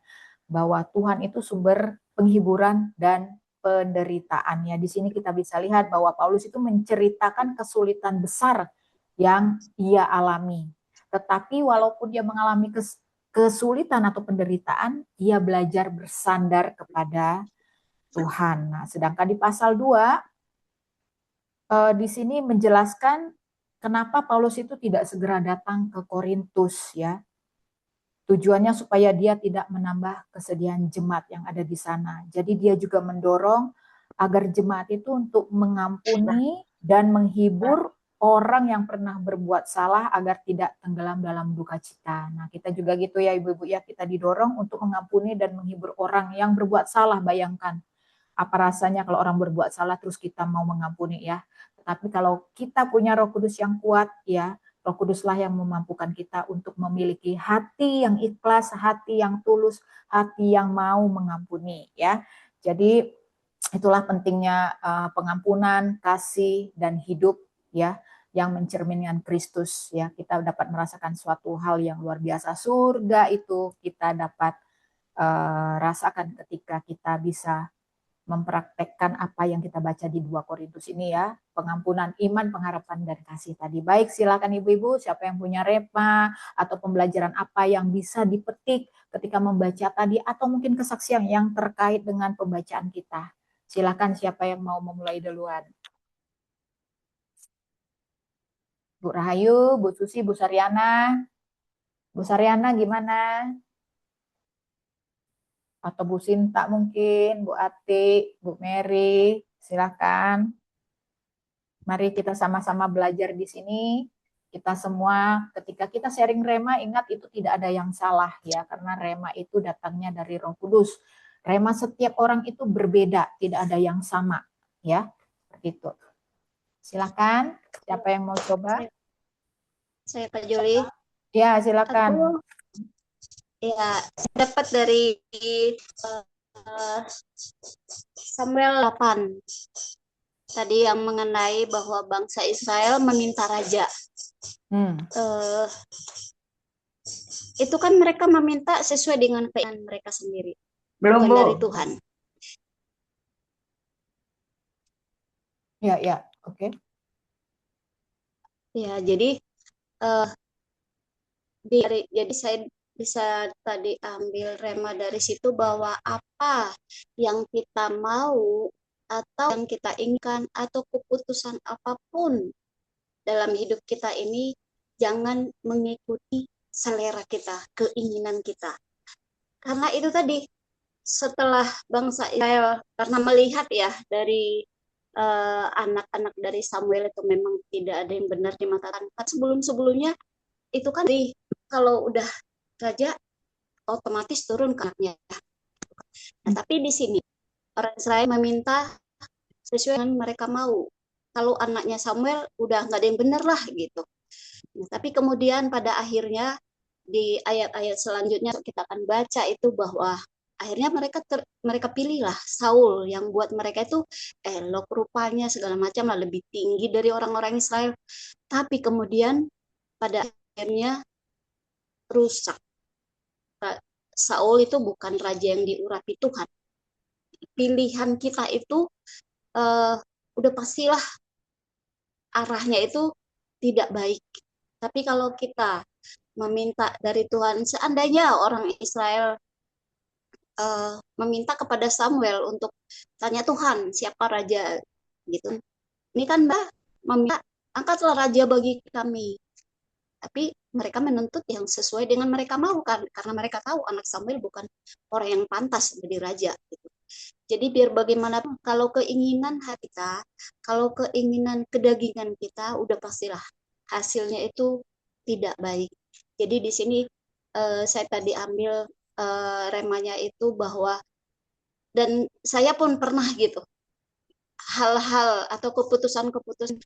bahwa Tuhan itu sumber penghiburan dan penderitaan. Ya, di sini kita bisa lihat bahwa Paulus itu menceritakan kesulitan besar yang ia alami. Tetapi walaupun dia mengalami kesulitan atau penderitaan, ia belajar bersandar kepada Tuhan. Nah, sedangkan di pasal 2 di sini menjelaskan kenapa Paulus itu tidak segera datang ke Korintus ya. Tujuannya supaya dia tidak menambah kesedihan jemaat yang ada di sana. Jadi dia juga mendorong agar jemaat itu untuk mengampuni dan menghibur orang yang pernah berbuat salah agar tidak tenggelam dalam duka cita. Nah, kita juga gitu ya ibu-ibu ya, kita didorong untuk mengampuni dan menghibur orang yang berbuat salah. Bayangkan apa rasanya kalau orang berbuat salah terus kita mau mengampuni ya. Tapi kalau kita punya Roh Kudus yang kuat ya, Roh Kuduslah yang memampukan kita untuk memiliki hati yang ikhlas, hati yang tulus, hati yang mau mengampuni ya. Jadi itulah pentingnya pengampunan, kasih dan hidup ya yang mencerminkan Kristus ya. Kita dapat merasakan suatu hal yang luar biasa. Surga itu kita dapat rasakan ketika kita bisa mempraktekkan apa yang kita baca di 2 Korintus ini ya, pengampunan, iman, pengharapan, dan kasih tadi. Baik, silakan ibu-ibu, siapa yang punya rema atau pembelajaran apa yang bisa dipetik ketika membaca tadi, atau mungkin kesaksian yang terkait dengan pembacaan kita. Silakan siapa yang mau memulai duluan. Bu Rahayu, Bu Susi, Bu Saryana. Bu Saryana gimana? Atau Bu Sinta mungkin, Bu Ati, Bu Mary, silakan. Mari kita sama-sama belajar di sini. Kita semua ketika kita sharing rema, ingat itu tidak ada yang salah ya, karena rema itu datangnya dari Roh Kudus. Rema setiap orang itu berbeda, tidak ada yang sama ya. Seperti itu. Silakan, siapa yang mau coba? Saya Kak Juli. Ya, silakan. Ya, dapat dari Samuel 8 tadi yang mengenai bahwa bangsa Israel meminta raja. Itu kan mereka meminta sesuai dengan keinginan mereka sendiri, Belum, bukan Bu. dari Tuhan. Ya, oke. Ya, jadi jadi saya bisa tadi ambil rema dari situ bahwa apa yang kita mau atau yang kita inginkan atau keputusan apapun dalam hidup kita ini jangan mengikuti selera kita, keinginan kita. Karena itu tadi setelah bangsa Israel karena melihat ya dari anak-anak dari Samuel itu memang tidak ada yang benar di mata Tuhan. Sebelum-sebelumnya itu kan kalau udah raja otomatis turun ke anaknya. Nah, tapi di sini orang Israel meminta sesuai yang mereka mau. Kalau anaknya Samuel udah nggak ada yang benar lah gitu. Nah, tapi kemudian pada akhirnya di ayat-ayat selanjutnya kita akan baca itu bahwa akhirnya mereka pilihlah Saul yang buat mereka itu elok rupanya segala macam lah, lebih tinggi dari orang-orang Israel. Tapi kemudian pada akhirnya rusak. Saul itu bukan raja yang diurapi Tuhan. Pilihan kita itu udah pastilah arahnya itu tidak baik. Tapi kalau kita meminta dari Tuhan, seandainya orang Israel meminta kepada Samuel untuk tanya Tuhan siapa raja gitu. Ini kan Mbak meminta angkatlah raja bagi kami. Tapi mereka menuntut yang sesuai dengan mereka mau kan, karena mereka tahu anak Samuel bukan orang yang pantas menjadi raja gitu. Jadi biar bagaimanapun kalau keinginan hati kita, kalau keinginan kedagingan kita udah pastilah hasilnya itu tidak baik. Jadi di sini saya tadi ambil remanya itu bahwa dan saya pun pernah gitu hal-hal atau keputusan-keputusan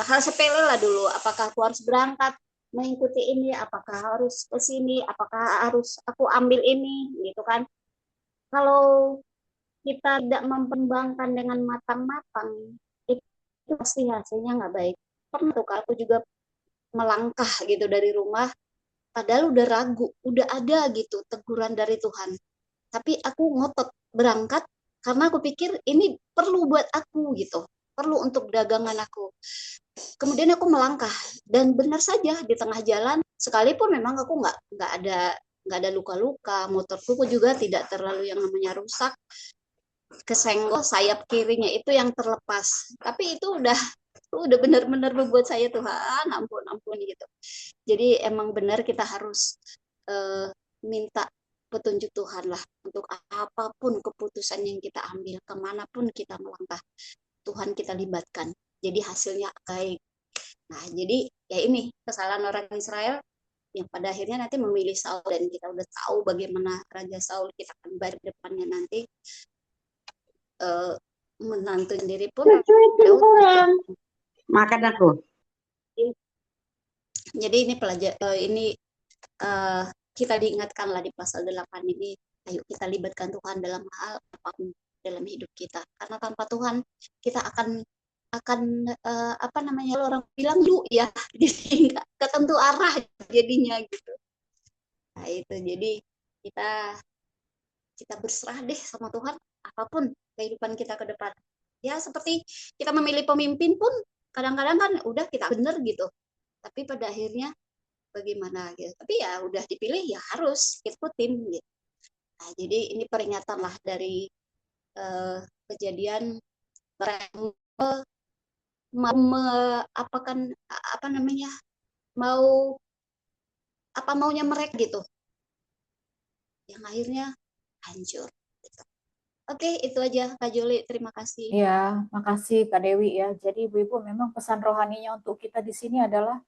hal sepele lah dulu, apakah aku harus berangkat mengikuti ini, apakah harus ke sini, apakah harus aku ambil ini gitu kan. Kalau kita tidak mempertimbangkan dengan matang-matang, itu pasti hasilnya nggak baik. Pernah tuh aku juga melangkah gitu dari rumah, padahal udah ragu, udah ada gitu teguran dari Tuhan. Tapi aku ngotot berangkat karena aku pikir ini perlu buat aku gitu, perlu untuk dagangan aku. Kemudian aku melangkah dan benar saja di tengah jalan, sekalipun memang aku nggak ada luka-luka, motorku juga tidak terlalu yang namanya rusak, kesenggol sayap kirinya itu yang terlepas. Tapi itu udah benar-benar membuat saya Tuhan ampun gitu. Jadi emang benar kita harus minta petunjuk Tuhan lah untuk apapun keputusan yang kita ambil, kemanapun kita melangkah, Tuhan kita libatkan. Jadi hasilnya baik. Nah, jadi ya ini kesalahan orang Israel yang pada akhirnya nanti memilih Saul, dan kita udah tahu bagaimana Raja Saul kita akan bahas depannya nanti. Menantu sendiri pun Daud makan aku. Jadi ini ini kita diingatkanlah di pasal 8 ini, ayo kita libatkan Tuhan dalam hal apapun dalam hidup kita, karena tanpa Tuhan kita akan apa namanya orang bilang lu ya, jadi nggak ketentu arah jadinya gitu. Nah itu jadi kita berserah deh sama Tuhan apapun kehidupan kita ke depan. Ya seperti kita memilih pemimpin pun kadang-kadang kan udah kita bener gitu, tapi pada akhirnya bagaimana gitu. Tapi ya udah dipilih ya harus ikutin gitu. Nah, jadi ini peringatan lah dari kejadian mereka mau apa maunya mereka gitu, yang akhirnya hancur. Gitu. Oke, itu aja Kak Juli, terima kasih. Ya, makasih Kak Dewi ya. Jadi Ibu-ibu memang pesan rohaninya untuk kita di sini adalah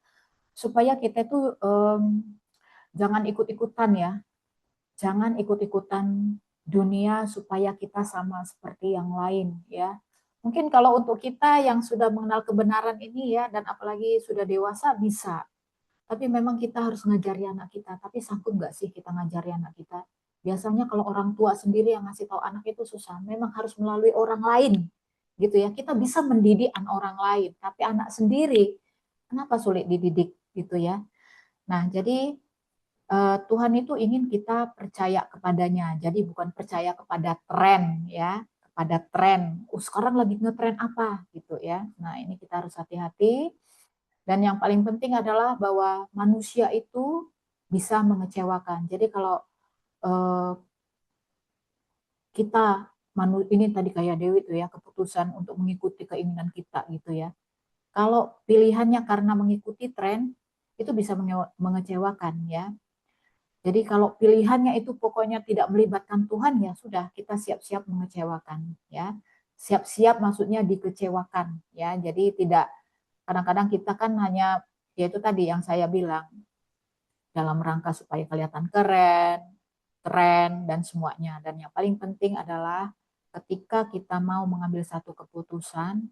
supaya kita itu jangan ikut-ikutan ya. Jangan ikut-ikutan dunia supaya kita sama seperti yang lain ya. Mungkin kalau untuk kita yang sudah mengenal kebenaran ini ya, dan apalagi sudah dewasa bisa. Tapi memang kita harus ngajari anak kita. Tapi sanggup nggak sih kita ngajari anak kita? Biasanya kalau orang tua sendiri yang ngasih tahu anak itu susah. Memang harus melalui orang lain gitu ya. Kita bisa mendidik orang lain, tapi anak sendiri kenapa sulit dididik gitu ya. Nah, jadi Tuhan itu ingin kita percaya kepadanya. Jadi bukan percaya kepada tren ya, kepada tren. Sekarang lagi ngetren apa gitu ya. Nah, ini kita harus hati-hati. Dan yang paling penting adalah bahwa manusia itu bisa mengecewakan. Jadi kalau eh, kita ini tadi kayak Dewi itu ya, keputusan untuk mengikuti keinginan kita gitu ya. Kalau pilihannya karena mengikuti tren, itu bisa mengecewakan ya. Jadi kalau pilihannya itu pokoknya tidak melibatkan Tuhan, ya sudah, kita siap-siap mengecewakan ya. Siap-siap maksudnya dikecewakan ya. Jadi tidak, kadang-kadang kita kan hanya, ya itu tadi yang saya bilang, dalam rangka supaya kelihatan keren, tren dan semuanya. Dan yang paling penting adalah ketika kita mau mengambil satu keputusan,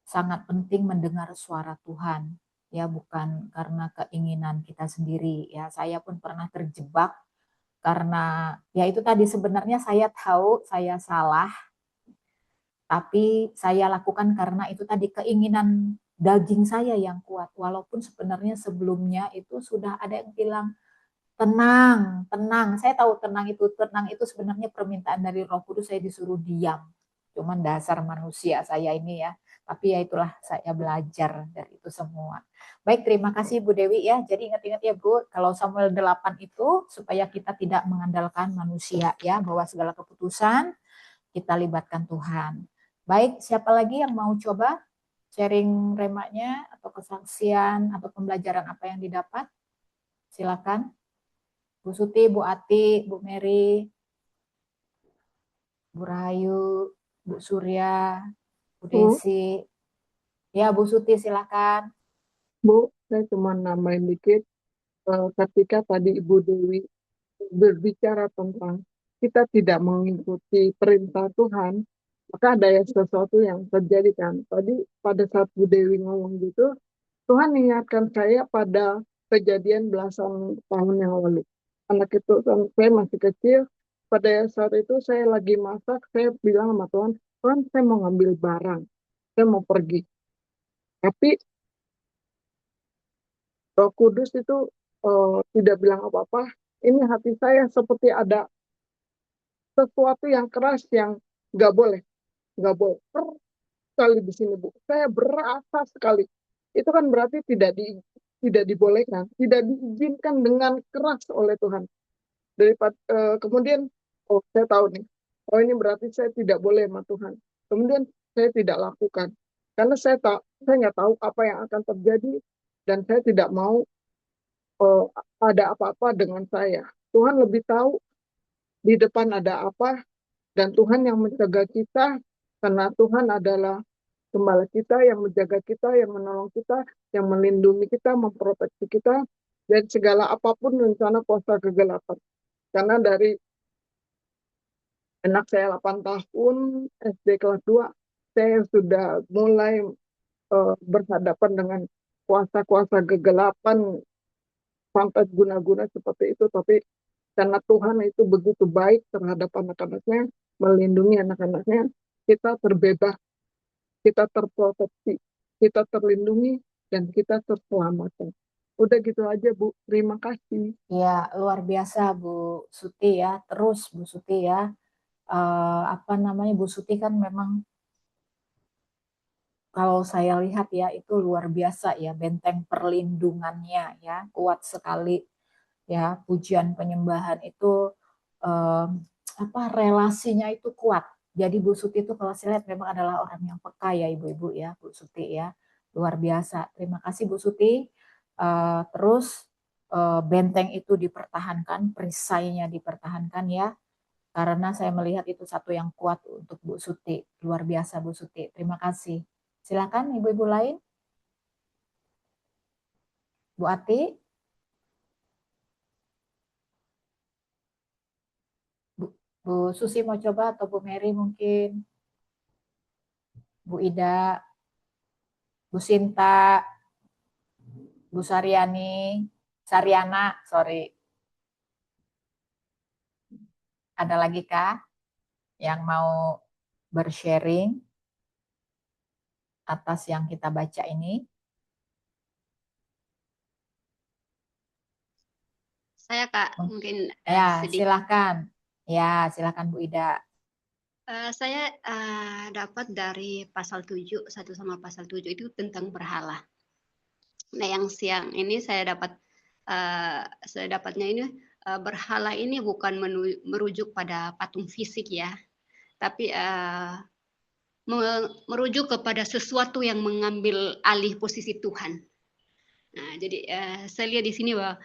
sangat penting mendengar suara Tuhan ya, bukan karena keinginan kita sendiri ya. Saya pun pernah terjebak karena ya itu tadi, sebenarnya saya tahu saya salah, tapi saya lakukan karena itu tadi keinginan daging saya yang kuat. Walaupun sebenarnya sebelumnya itu sudah ada yang bilang tenang, tenang. Saya tahu tenang itu sebenarnya permintaan dari Roh Kudus, saya disuruh diam. Cuman dasar manusia saya ini ya. Tapi ya itulah, saya belajar dari itu semua. Baik, terima kasih Bu Dewi ya. Jadi ingat-ingat ya Bu, kalau Samuel 8 itu supaya kita tidak mengandalkan manusia ya, bahwa segala keputusan kita libatkan Tuhan. Baik, siapa lagi yang mau coba sharing remaknya atau kesaksian atau pembelajaran apa yang didapat? Silakan. Bu Suti, Bu Ati, Bu Mary, Bu Rahayu, Bu Surya, Bu Bu, Desi. Ya, Bu Suti silakan. Bu, saya cuma nambahin dikit. Ketika tadi Ibu Dewi berbicara tentang kita tidak mengikuti perintah Tuhan, maka ada sesuatu yang terjadi kan. Tadi pada saat Bu Dewi ngomong gitu, Tuhan ingatkan saya pada kejadian belasan tahun yang lalu. Anak itu, saya masih kecil, pada saat itu saya lagi masak, saya bilang sama Tuhan, Tuhan saya mau ngambil barang, saya mau pergi. Tapi Roh Kudus itu tidak bilang apa-apa. Ini hati saya seperti ada sesuatu yang keras yang nggak boleh, nggak boleh. Sekali di sini Bu, saya berasa sekali. Itu kan berarti tidak dibolehkan, tidak diizinkan dengan keras oleh Tuhan. Daripada kemudian, oh saya tahu nih, oh ini berarti saya tidak boleh sama Tuhan. Kemudian saya tidak lakukan, karena saya nggak tahu apa yang akan terjadi dan saya tidak mau ada apa-apa dengan saya. Tuhan lebih tahu di depan ada apa, dan Tuhan yang mencegah kita, karena Tuhan adalah gembala kita yang menjaga kita, yang menolong kita, yang melindungi kita, memproteksi kita, dan segala apapun rencana kuasa kegelapan. Karena dari anak saya 8 tahun, SD kelas 2, saya sudah mulai berhadapan dengan kuasa-kuasa kegelapan, sampai guna-guna seperti itu. Tapi karena Tuhan itu begitu baik terhadap anak-anaknya, melindungi anak-anaknya, kita terbebas, kita terproteksi, kita terlindungi, dan kita terselamatkan. Udah gitu aja Bu, terima kasih. Ya, luar biasa Bu Suti ya. Terus Bu Suti ya, apa namanya, Bu Suti kan memang kalau saya lihat ya itu luar biasa ya, benteng perlindungannya ya, kuat sekali ya. Pujian penyembahan itu apa, relasinya itu kuat. Jadi Bu Suti itu kalau saya lihat memang adalah orang yang peka ya ibu-ibu ya, Bu Suti ya, luar biasa. Terima kasih Bu Suti. Terus benteng itu dipertahankan, perisainya dipertahankan ya, karena saya melihat itu satu yang kuat untuk Bu Suti. Luar biasa Bu Suti. Terima kasih. Silakan ibu-ibu lain. Bu Ati, Bu Susi mau coba, atau Bu Mary mungkin, Bu Ida, Bu Sinta, Bu Saryana, sorry. Ada lagi kah yang mau bersharing? atas yang kita baca ini? Saya Kak, mungkin Ya, sedikit. silakan. Ya, silakan Bu Ida. Saya dapat dari pasal 7, 1 sama pasal 7 itu tentang berhala. Nah, yang siang ini saya dapatnya ini berhala ini bukan merujuk pada patung fisik ya, tapi merujuk kepada sesuatu yang mengambil alih posisi Tuhan. Nah, jadi saya lihat di sini bahwa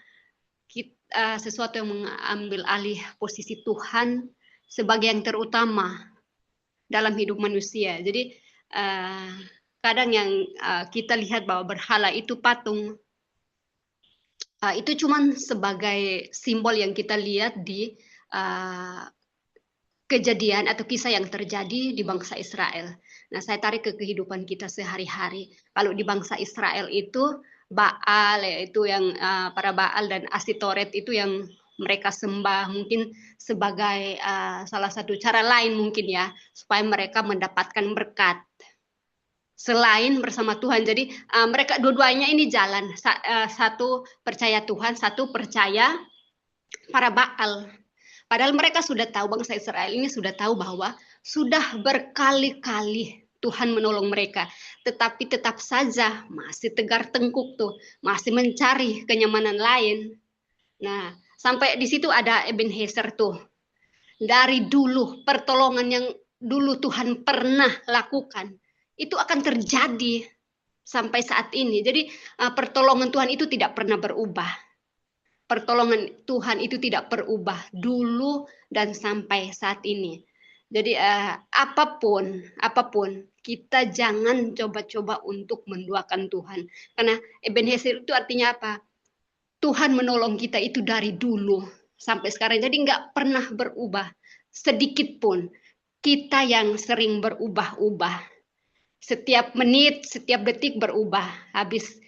sesuatu yang mengambil alih posisi Tuhan sebagai yang terutama dalam hidup manusia. Jadi kadang yang kita lihat bahwa berhala itu patung, itu cuman sebagai simbol yang kita lihat di kejadian atau kisah yang terjadi di bangsa Israel. Nah, saya tarik ke kehidupan kita sehari-hari. Kalau di bangsa Israel itu Baal, yaitu yang para Baal dan Asitoret itu yang mereka sembah mungkin sebagai salah satu cara lain mungkin ya supaya mereka mendapatkan berkat selain bersama Tuhan. Jadi mereka dua-duanya ini jalan, satu percaya Tuhan, satu percaya para Baal. Padahal mereka sudah tahu, bangsa Israel ini sudah tahu bahwa sudah berkali-kali Tuhan menolong mereka, tetapi tetap saja masih tegar tengkuk tuh, masih mencari kenyamanan lain. Nah, sampai di situ ada Ebenezer tuh. Dari dulu pertolongan yang dulu Tuhan pernah lakukan itu akan terjadi sampai saat ini. Jadi pertolongan Tuhan itu tidak pernah berubah. Pertolongan Tuhan itu tidak berubah dulu dan sampai saat ini. Jadi apapun kita jangan coba-coba untuk menduakan Tuhan. Karena Ebenezer itu artinya apa? Tuhan menolong kita itu dari dulu sampai sekarang. Jadi nggak pernah berubah sedikit pun. Kita yang sering berubah-ubah. Setiap menit, setiap detik berubah. Habis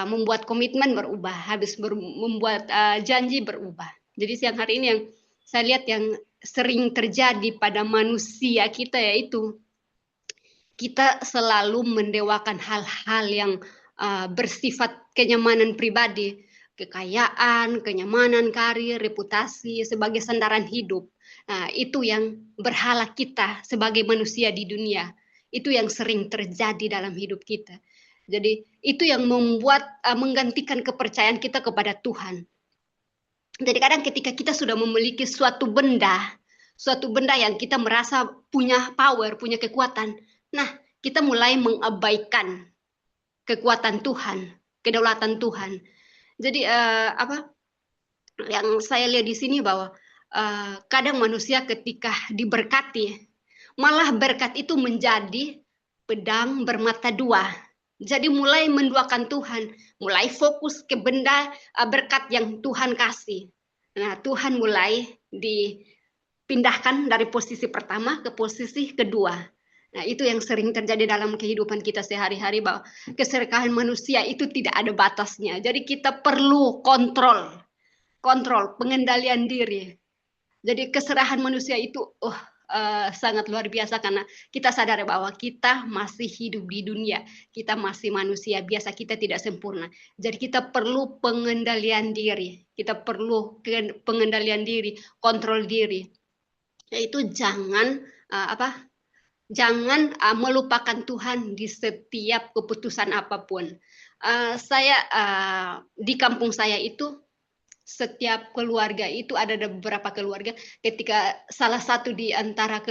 membuat komitmen berubah. Habis membuat janji berubah. Jadi siang hari ini yang saya lihat yang sering terjadi pada manusia kita yaitu kita selalu mendewakan hal-hal yang bersifat kenyamanan pribadi, kekayaan, kenyamanan karir, reputasi sebagai sandaran hidup. Nah, itu yang berhala kita sebagai manusia di dunia. Itu yang sering terjadi dalam hidup kita. Jadi itu yang membuat menggantikan kepercayaan kita kepada Tuhan. Jadi kadang ketika kita sudah memiliki suatu benda yang kita merasa punya power, punya kekuatan, nah kita mulai mengabaikan kekuatan Tuhan, kedaulatan Tuhan. Jadi yang saya lihat di sini bahwa kadang manusia ketika diberkati, malah berkat itu menjadi pedang bermata dua. Jadi mulai menduakan Tuhan, mulai fokus ke benda berkat yang Tuhan kasih. Nah, Tuhan mulai dipindahkan dari posisi pertama ke posisi kedua. Nah, itu yang sering terjadi dalam kehidupan kita sehari-hari, bahwa keserakahan manusia itu tidak ada batasnya. Jadi kita perlu kontrol, pengendalian diri. Jadi keserahan manusia itu sangat luar biasa karena kita sadar bahwa kita masih hidup di dunia, kita masih manusia biasa, kita tidak sempurna. Jadi kita perlu pengendalian diri, kontrol diri. Yaitu jangan melupakan Tuhan di setiap keputusan apapun. Saya di kampung saya itu setiap keluarga itu ada beberapa keluarga, ketika salah satu di antara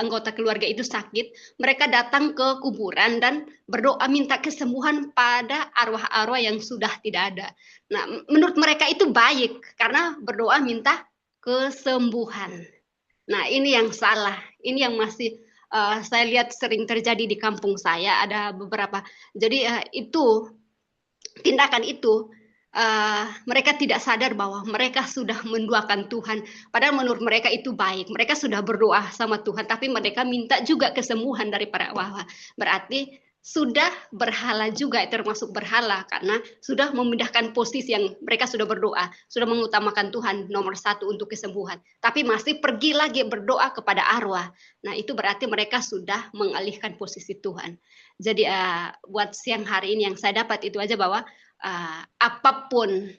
anggota keluarga itu sakit, mereka datang ke kuburan dan berdoa minta kesembuhan pada arwah-arwah yang sudah tidak ada. Nah, menurut mereka itu baik karena berdoa minta kesembuhan. Nah, ini yang salah, ini yang masih saya lihat sering terjadi di kampung saya, ada beberapa. Jadi itu tindakan itu mereka tidak sadar bahwa mereka sudah menduakan Tuhan. Padahal menurut mereka itu baik. Mereka sudah berdoa sama Tuhan, tapi mereka minta juga kesembuhan dari para arwah. Berarti sudah berhala juga, termasuk berhala, karena sudah memindahkan posisi yang mereka sudah berdoa, sudah mengutamakan Tuhan nomor 1 untuk kesembuhan, tapi masih pergi lagi berdoa kepada arwah. Nah, itu berarti mereka sudah mengalihkan posisi Tuhan. Jadi buat siang hari ini yang saya dapat itu aja, bahwa apapun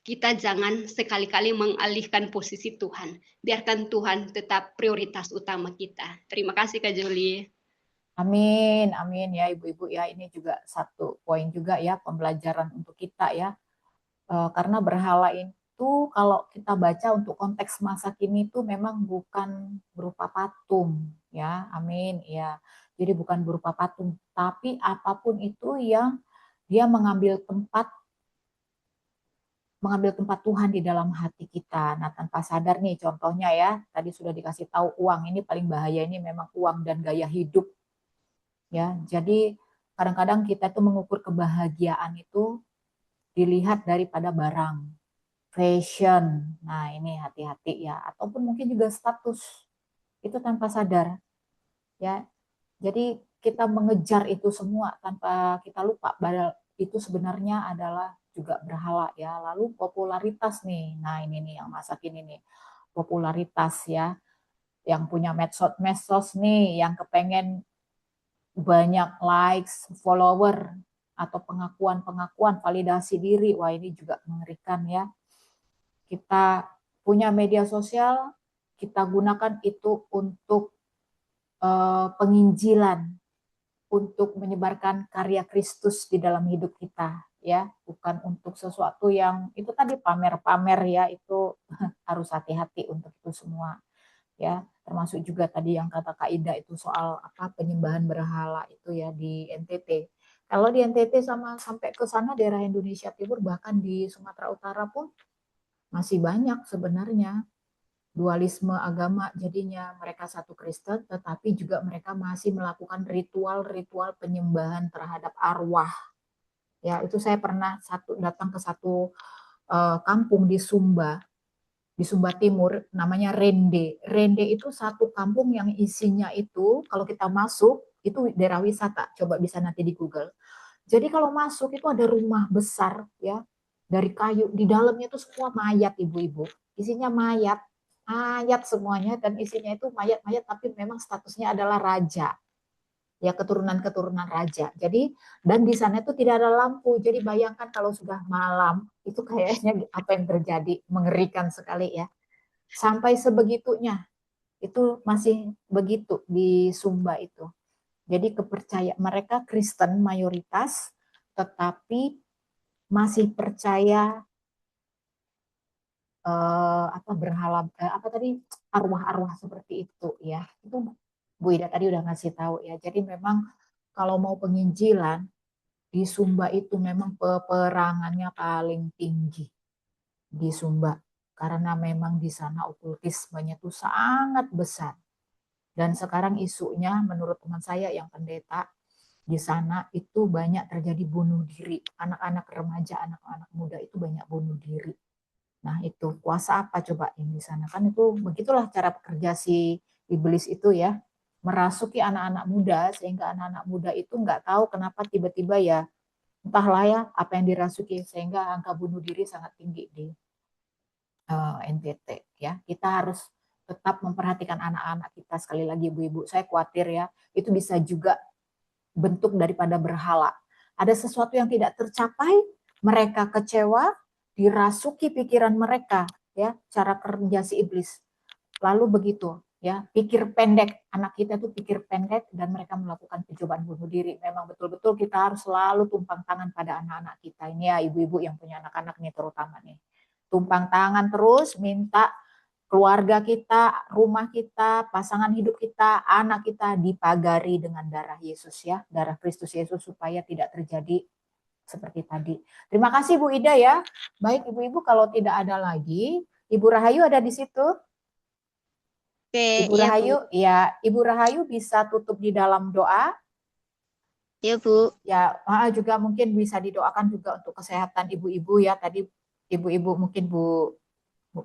kita jangan sekali-kali mengalihkan posisi Tuhan. Biarkan Tuhan tetap prioritas utama kita. Terima kasih Kak Juli. Amin, amin ya ibu-ibu ya. Ini juga satu poin juga ya, pembelajaran untuk kita ya. Karena berhala itu kalau kita baca untuk konteks masa kini itu memang bukan berupa patung ya. Amin ya. Jadi bukan berupa patung, tapi apapun itu yang dia mengambil tempat Tuhan di dalam hati kita. Nah, tanpa sadar nih contohnya ya, tadi sudah dikasih tahu uang ini paling bahaya, ini memang uang dan gaya hidup. Ya, jadi kadang-kadang kita tuh mengukur kebahagiaan itu dilihat daripada barang, fashion. Nah, ini hati-hati ya, ataupun mungkin juga status. Itu tanpa sadar. Ya. Jadi kita mengejar itu semua tanpa kita lupa padahal itu sebenarnya adalah juga berhala ya. Lalu popularitas nih. Nah, ini nih yang masa kini nih. Popularitas ya. Yang punya medsos nih, yang kepengen banyak likes, follower atau pengakuan-pengakuan, validasi diri. Wah, ini juga mengerikan ya. Kita punya media sosial, kita gunakan itu untuk penginjilan, untuk menyebarkan karya Kristus di dalam hidup kita ya, bukan untuk sesuatu yang itu tadi pamer-pamer ya, itu harus hati-hati untuk itu semua ya, termasuk juga tadi yang kata Kak Ida itu soal apa penyembahan berhala itu ya di NTT. Kalau di NTT sama sampai ke sana daerah Indonesia Timur, bahkan di Sumatera Utara pun masih banyak sebenarnya dualisme agama, jadinya mereka satu Kristen tetapi juga mereka masih melakukan ritual-ritual penyembahan terhadap arwah. Ya, itu saya pernah datang ke satu kampung di Sumba Timur, namanya Rende. Rende itu satu kampung yang isinya itu kalau kita masuk itu daerah wisata, coba bisa nanti di Google. Jadi kalau masuk itu ada rumah besar ya dari kayu, di dalamnya itu semua mayat ibu-ibu, isinya mayat semuanya, dan isinya itu mayat-mayat tapi memang statusnya adalah raja ya, keturunan-keturunan raja. Jadi dan di sana itu tidak ada lampu, jadi bayangkan kalau sudah malam itu kayaknya apa yang terjadi, mengerikan sekali ya, sampai sebegitunya itu masih begitu di Sumba itu. Jadi kepercayaan mereka Kristen mayoritas tetapi masih percaya berhala apa tadi, arwah-arwah seperti itu ya. Itu Bu Ida tadi udah ngasih tahu ya. Jadi memang kalau mau penginjilan di Sumba itu memang peperangannya paling tinggi di Sumba karena memang di sana okultismenya itu sangat besar. Dan sekarang isunya menurut teman saya yang pendeta di sana itu banyak terjadi bunuh diri. Anak-anak remaja, anak-anak muda itu banyak bunuh diri. Nah, itu kuasa apa coba yang di sana? Kan itu begitulah cara bekerja si iblis itu ya. Merasuki anak-anak muda sehingga anak-anak muda itu nggak tahu kenapa tiba-tiba ya entahlah ya apa yang dirasuki sehingga angka bunuh diri sangat tinggi di NTT ya. Kita harus tetap memperhatikan anak-anak kita, sekali lagi ibu-ibu. Saya khawatir ya, itu bisa juga bentuk daripada berhala. Ada sesuatu yang tidak tercapai, mereka kecewa, dirasuki pikiran mereka ya, cara kerja si iblis. Lalu begitu ya, pikir pendek, anak kita tuh pikir pendek dan mereka melakukan percobaan bunuh diri. Memang betul-betul kita harus selalu tumpang tangan pada anak-anak kita. Ini ya ibu-ibu yang punya anak-anak nih terutama nih. Tumpang tangan terus, minta keluarga kita, rumah kita, pasangan hidup kita, anak kita dipagari dengan darah Yesus ya, darah Kristus Yesus, supaya tidak terjadi seperti tadi. Terima kasih Bu Ida ya. Baik ibu-ibu, kalau tidak ada lagi, Ibu Rahayu ada di situ? Oke, Ibu Rahayu, ya, Ibu Rahayu bisa tutup di dalam doa. Iya Bu. Ya, juga mungkin bisa didoakan juga untuk kesehatan ibu-ibu ya. Tadi ibu-ibu mungkin Bu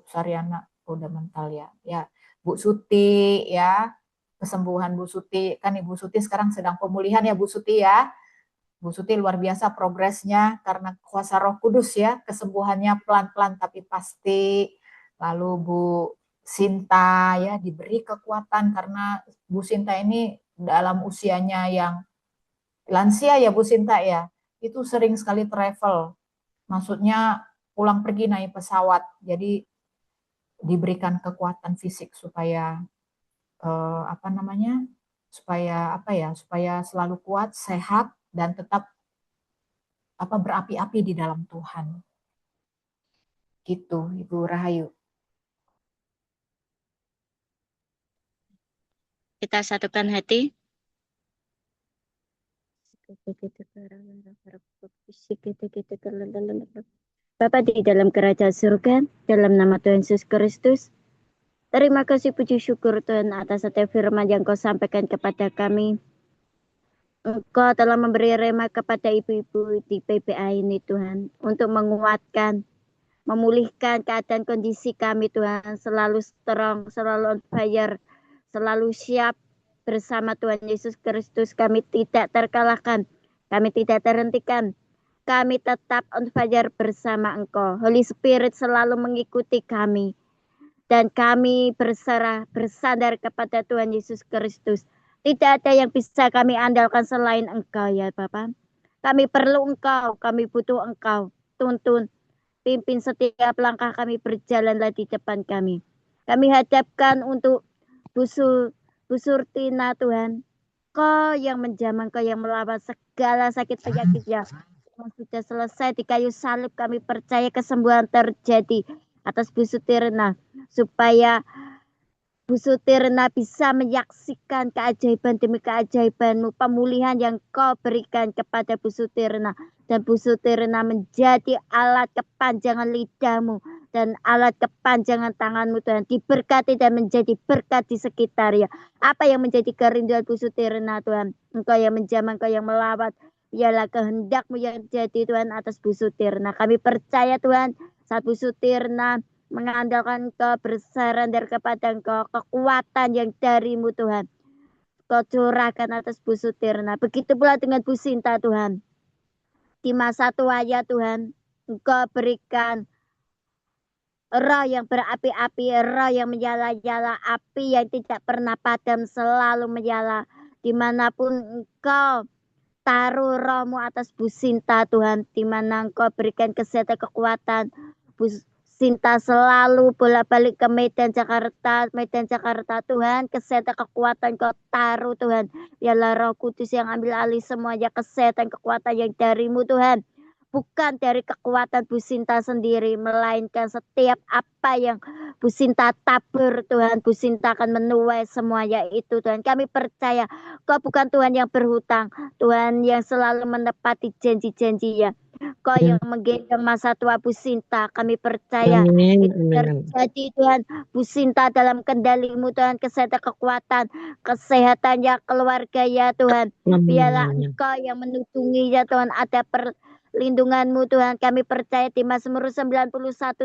Saryana udah mental ya. Ya, Bu Suti ya. Kesembuhan Bu Suti, kan Ibu Suti sekarang sedang pemulihan ya Bu Suti ya. Bu Suti luar biasa progresnya karena kuasa Roh Kudus ya, kesembuhannya pelan-pelan tapi pasti. Lalu Bu Sinta ya diberi kekuatan karena Bu Sinta ini dalam usianya yang lansia ya Bu Sinta ya, itu sering sekali travel. Maksudnya pulang pergi naik pesawat. Jadi diberikan kekuatan fisik supaya supaya selalu kuat, sehat dan tetap berapi-api di dalam Tuhan. Gitu, Ibu Rahayu. Kita satukan hati. Bapa di dalam kerajaan surga, dalam nama Tuhan Yesus Kristus, terima kasih puji syukur Tuhan atas setiap firman yang Kau sampaikan kepada kami. Engkau telah memberi rema kepada ibu-ibu di PPA ini Tuhan, untuk menguatkan, memulihkan keadaan kondisi kami Tuhan, selalu strong, selalu on fire, selalu siap bersama Tuhan Yesus Kristus. Kami tidak terkalahkan, kami tidak terhentikan, kami tetap on fire bersama Engkau. Holy Spirit selalu mengikuti kami, dan kami berserah, bersandar kepada Tuhan Yesus Kristus. Tidak ada yang bisa kami andalkan selain Engkau ya Bapa. Kami perlu Engkau, kami butuh Engkau. Tuntun, pimpin setiap langkah kami, berjalanlah di depan kami. Kami hadapkan untuk Bu Surtina Tuhan. Kau yang menjamah, Kau yang melawan segala sakit penyakitnya. Sudah selesai di kayu salib, kami percaya kesembuhan terjadi atas Bu Sutirna, supaya Bu Sutirna bisa menyaksikan keajaiban demi keajaiban-Mu, pemulihan yang Kau berikan kepada Bu Sutirna, dan Bu Sutirna menjadi alat kepanjangan lidah-Mu dan alat kepanjangan tangan-Mu Tuhan, diberkati dan menjadi berkat di sekitarnya. Apa yang menjadi kerinduan Bu Sutirna Tuhan, Engkau yang menjamah, Engkau yang melawat, biarlah kehendak-Mu yang jadi Tuhan atas Bu Sutirna. Kami percaya Tuhan, saat Bu Sutirna mengandalkan Engkau, bersandar kepada Engkau, kekuatan yang dari-Mu Tuhan, Kau curahkan atas Bu Sutirna. Begitu pula dengan Bu Sinta Tuhan. Di masa tuanya Tuhan, Engkau berikan roh yang berapi-api, roh yang menyala-nyala, api yang tidak pernah padam, selalu menyala. Dimanapun Engkau taruh roh-Mu atas Bu Sinta Tuhan, di mana Engkau berikan kesehatan, kekuatan. Bu Sinta selalu bolak-balik ke Medan Jakarta Tuhan, kesehatan, kekuatan Kau taruh Tuhan. Biarlah Roh Kudus yang ambil alih semuanya, kesehatan, kekuatan yang dari-Mu Tuhan. Bukan dari kekuatan Bu Sinta sendiri, melainkan setiap apa yang Bu Sinta tabur Tuhan, Bu Sinta akan menuai semuanya itu Tuhan. Kami percaya Kau bukan Tuhan yang berhutang, Tuhan yang selalu menepati janji-janji-Nya. Kau yang menggendong masa tua Bu Sinta, kami percaya itu terjadi Tuhan. Bu Sinta dalam kendali-Mu Tuhan, kesehatan, kekuatan, kesehatannya, keluarganya Tuhan. Biarlah Engkau yang menuntunginya Tuhan, ada perlindungan-Mu Tuhan. Kami percaya di Mazmur 91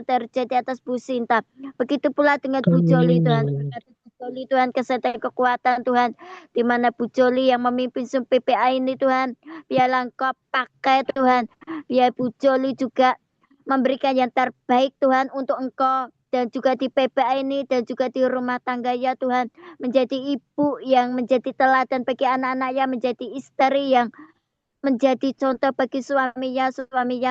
terjadi atas Bu Sinta. Begitu pula dengan Bu Joli Tuhan. Bu Joli Tuhan, kesehatan, kekuatan Tuhan, di mana Bu Joli yang memimpin Zoom PPA ini Tuhan, biarlah Engkau pakai Tuhan, biar Bu Joli juga memberikan yang terbaik Tuhan untuk Engkau, dan juga di PPA ini dan juga di rumah tangganya Tuhan, menjadi ibu yang menjadi teladan bagi anak-anaknya, menjadi istri yang menjadi contoh bagi suaminya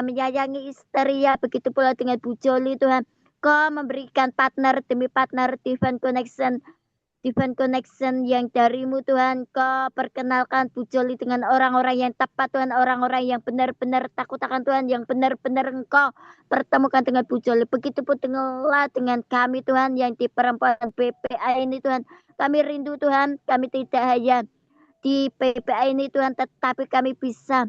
menyayangi istrinya. Begitu pula dengan Bu Joli Tuhan, Kau memberikan partner demi partner, divine connection yang dari-Mu Tuhan. Kau perkenalkan Bu Joli dengan orang-orang yang tepat Tuhan, orang-orang yang benar-benar takut akan Tuhan, yang benar-benar Engkau pertemukan dengan Bu Joli. Begitupun dengan kami Tuhan yang di perempuan PPA ini Tuhan. Kami rindu Tuhan, kami tidak hanya di PPA ini Tuhan, tetapi kami bisa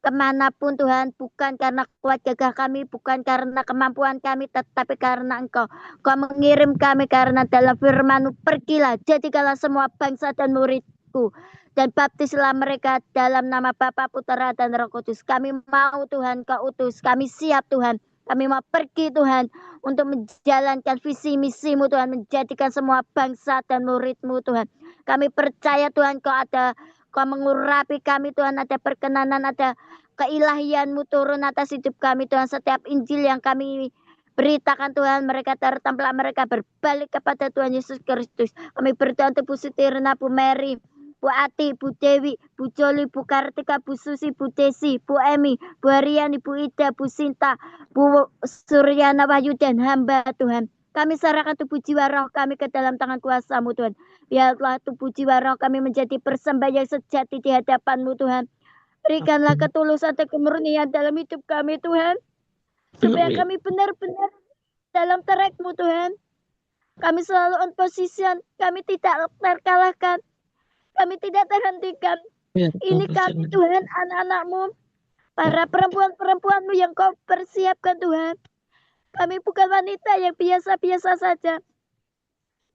kemanapun Tuhan, bukan karena kuat gagah kami, bukan karena kemampuan kami, tetapi karena Engkau. Kau mengirim kami karena dalam firman-Mu, pergilah, jadikanlah semua bangsa dan muridku, dan baptislah mereka dalam nama Bapa, Putra, dan Roh Kudus. Kami mau Tuhan Kau utus, kami siap Tuhan. Kami mau pergi Tuhan untuk menjalankan visi misi-Mu Tuhan, menjadikan semua bangsa dan murid-Mu Tuhan. Kami percaya Tuhan Kau mengurapi kami Tuhan, ada perkenanan, ada keilahian-Mu turun atas hidup kami Tuhan. Setiap Injil yang kami beritakan Tuhan, mereka tertempel, mereka berbalik kepada Tuhan Yesus Kristus. Kami berdoa untuk Bu Sutirna, Bu Mary, Bu Ati, Bu Dewi, Bu Joli, Bu Kartika, Bu Susi, Bu Desi, Bu Emi, Bu Ariani, Bu Ida, Bu Sinta, Bu Suryana Wahyu dan hamba Tuhan. Kami serahkan tubuh jiwa roh kami ke dalam tangan kuasa-Mu Tuhan. Biarlah tubuh jiwa roh kami menjadi persembahan yang sejati di hadapan-Mu Tuhan. Berikanlah ketulusan dan kemurnian dalam hidup kami Tuhan. Supaya kami benar-benar dalam track-Mu Tuhan. Kami selalu on position, kami tidak terkalahkan. Kami tidak terhentikan. Ini kami Tuhan, anak-anak-Mu, para perempuan-perempuan-Mu yang Kau persiapkan Tuhan. Kami bukan wanita yang biasa-biasa saja.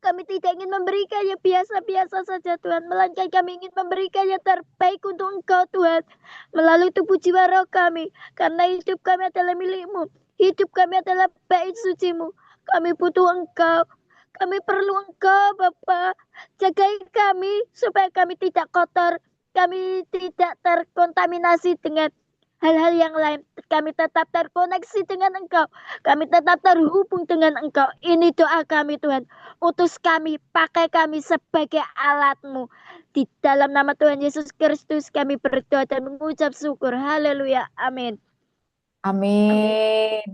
Kami tidak ingin memberikan yang biasa-biasa saja Tuhan. Melainkan kami ingin memberikan yang terbaik untuk Engkau Tuhan. Melalui tubuh jiwa roh kami. Karena hidup kami adalah milik-Mu. Hidup kami adalah bait suci-Mu. Kami butuh Engkau. Kami perlu Engkau, Bapa. Jagai kami supaya kami tidak kotor. Kami tidak terkontaminasi dengan hal-hal yang lain. Kami tetap terkoneksi dengan Engkau. Kami tetap terhubung dengan Engkau. Ini doa kami Tuhan. Utus kami, pakai kami sebagai alat-Mu. Di dalam nama Tuhan Yesus Kristus kami berdoa dan mengucap syukur. Haleluya. Amin. Amin.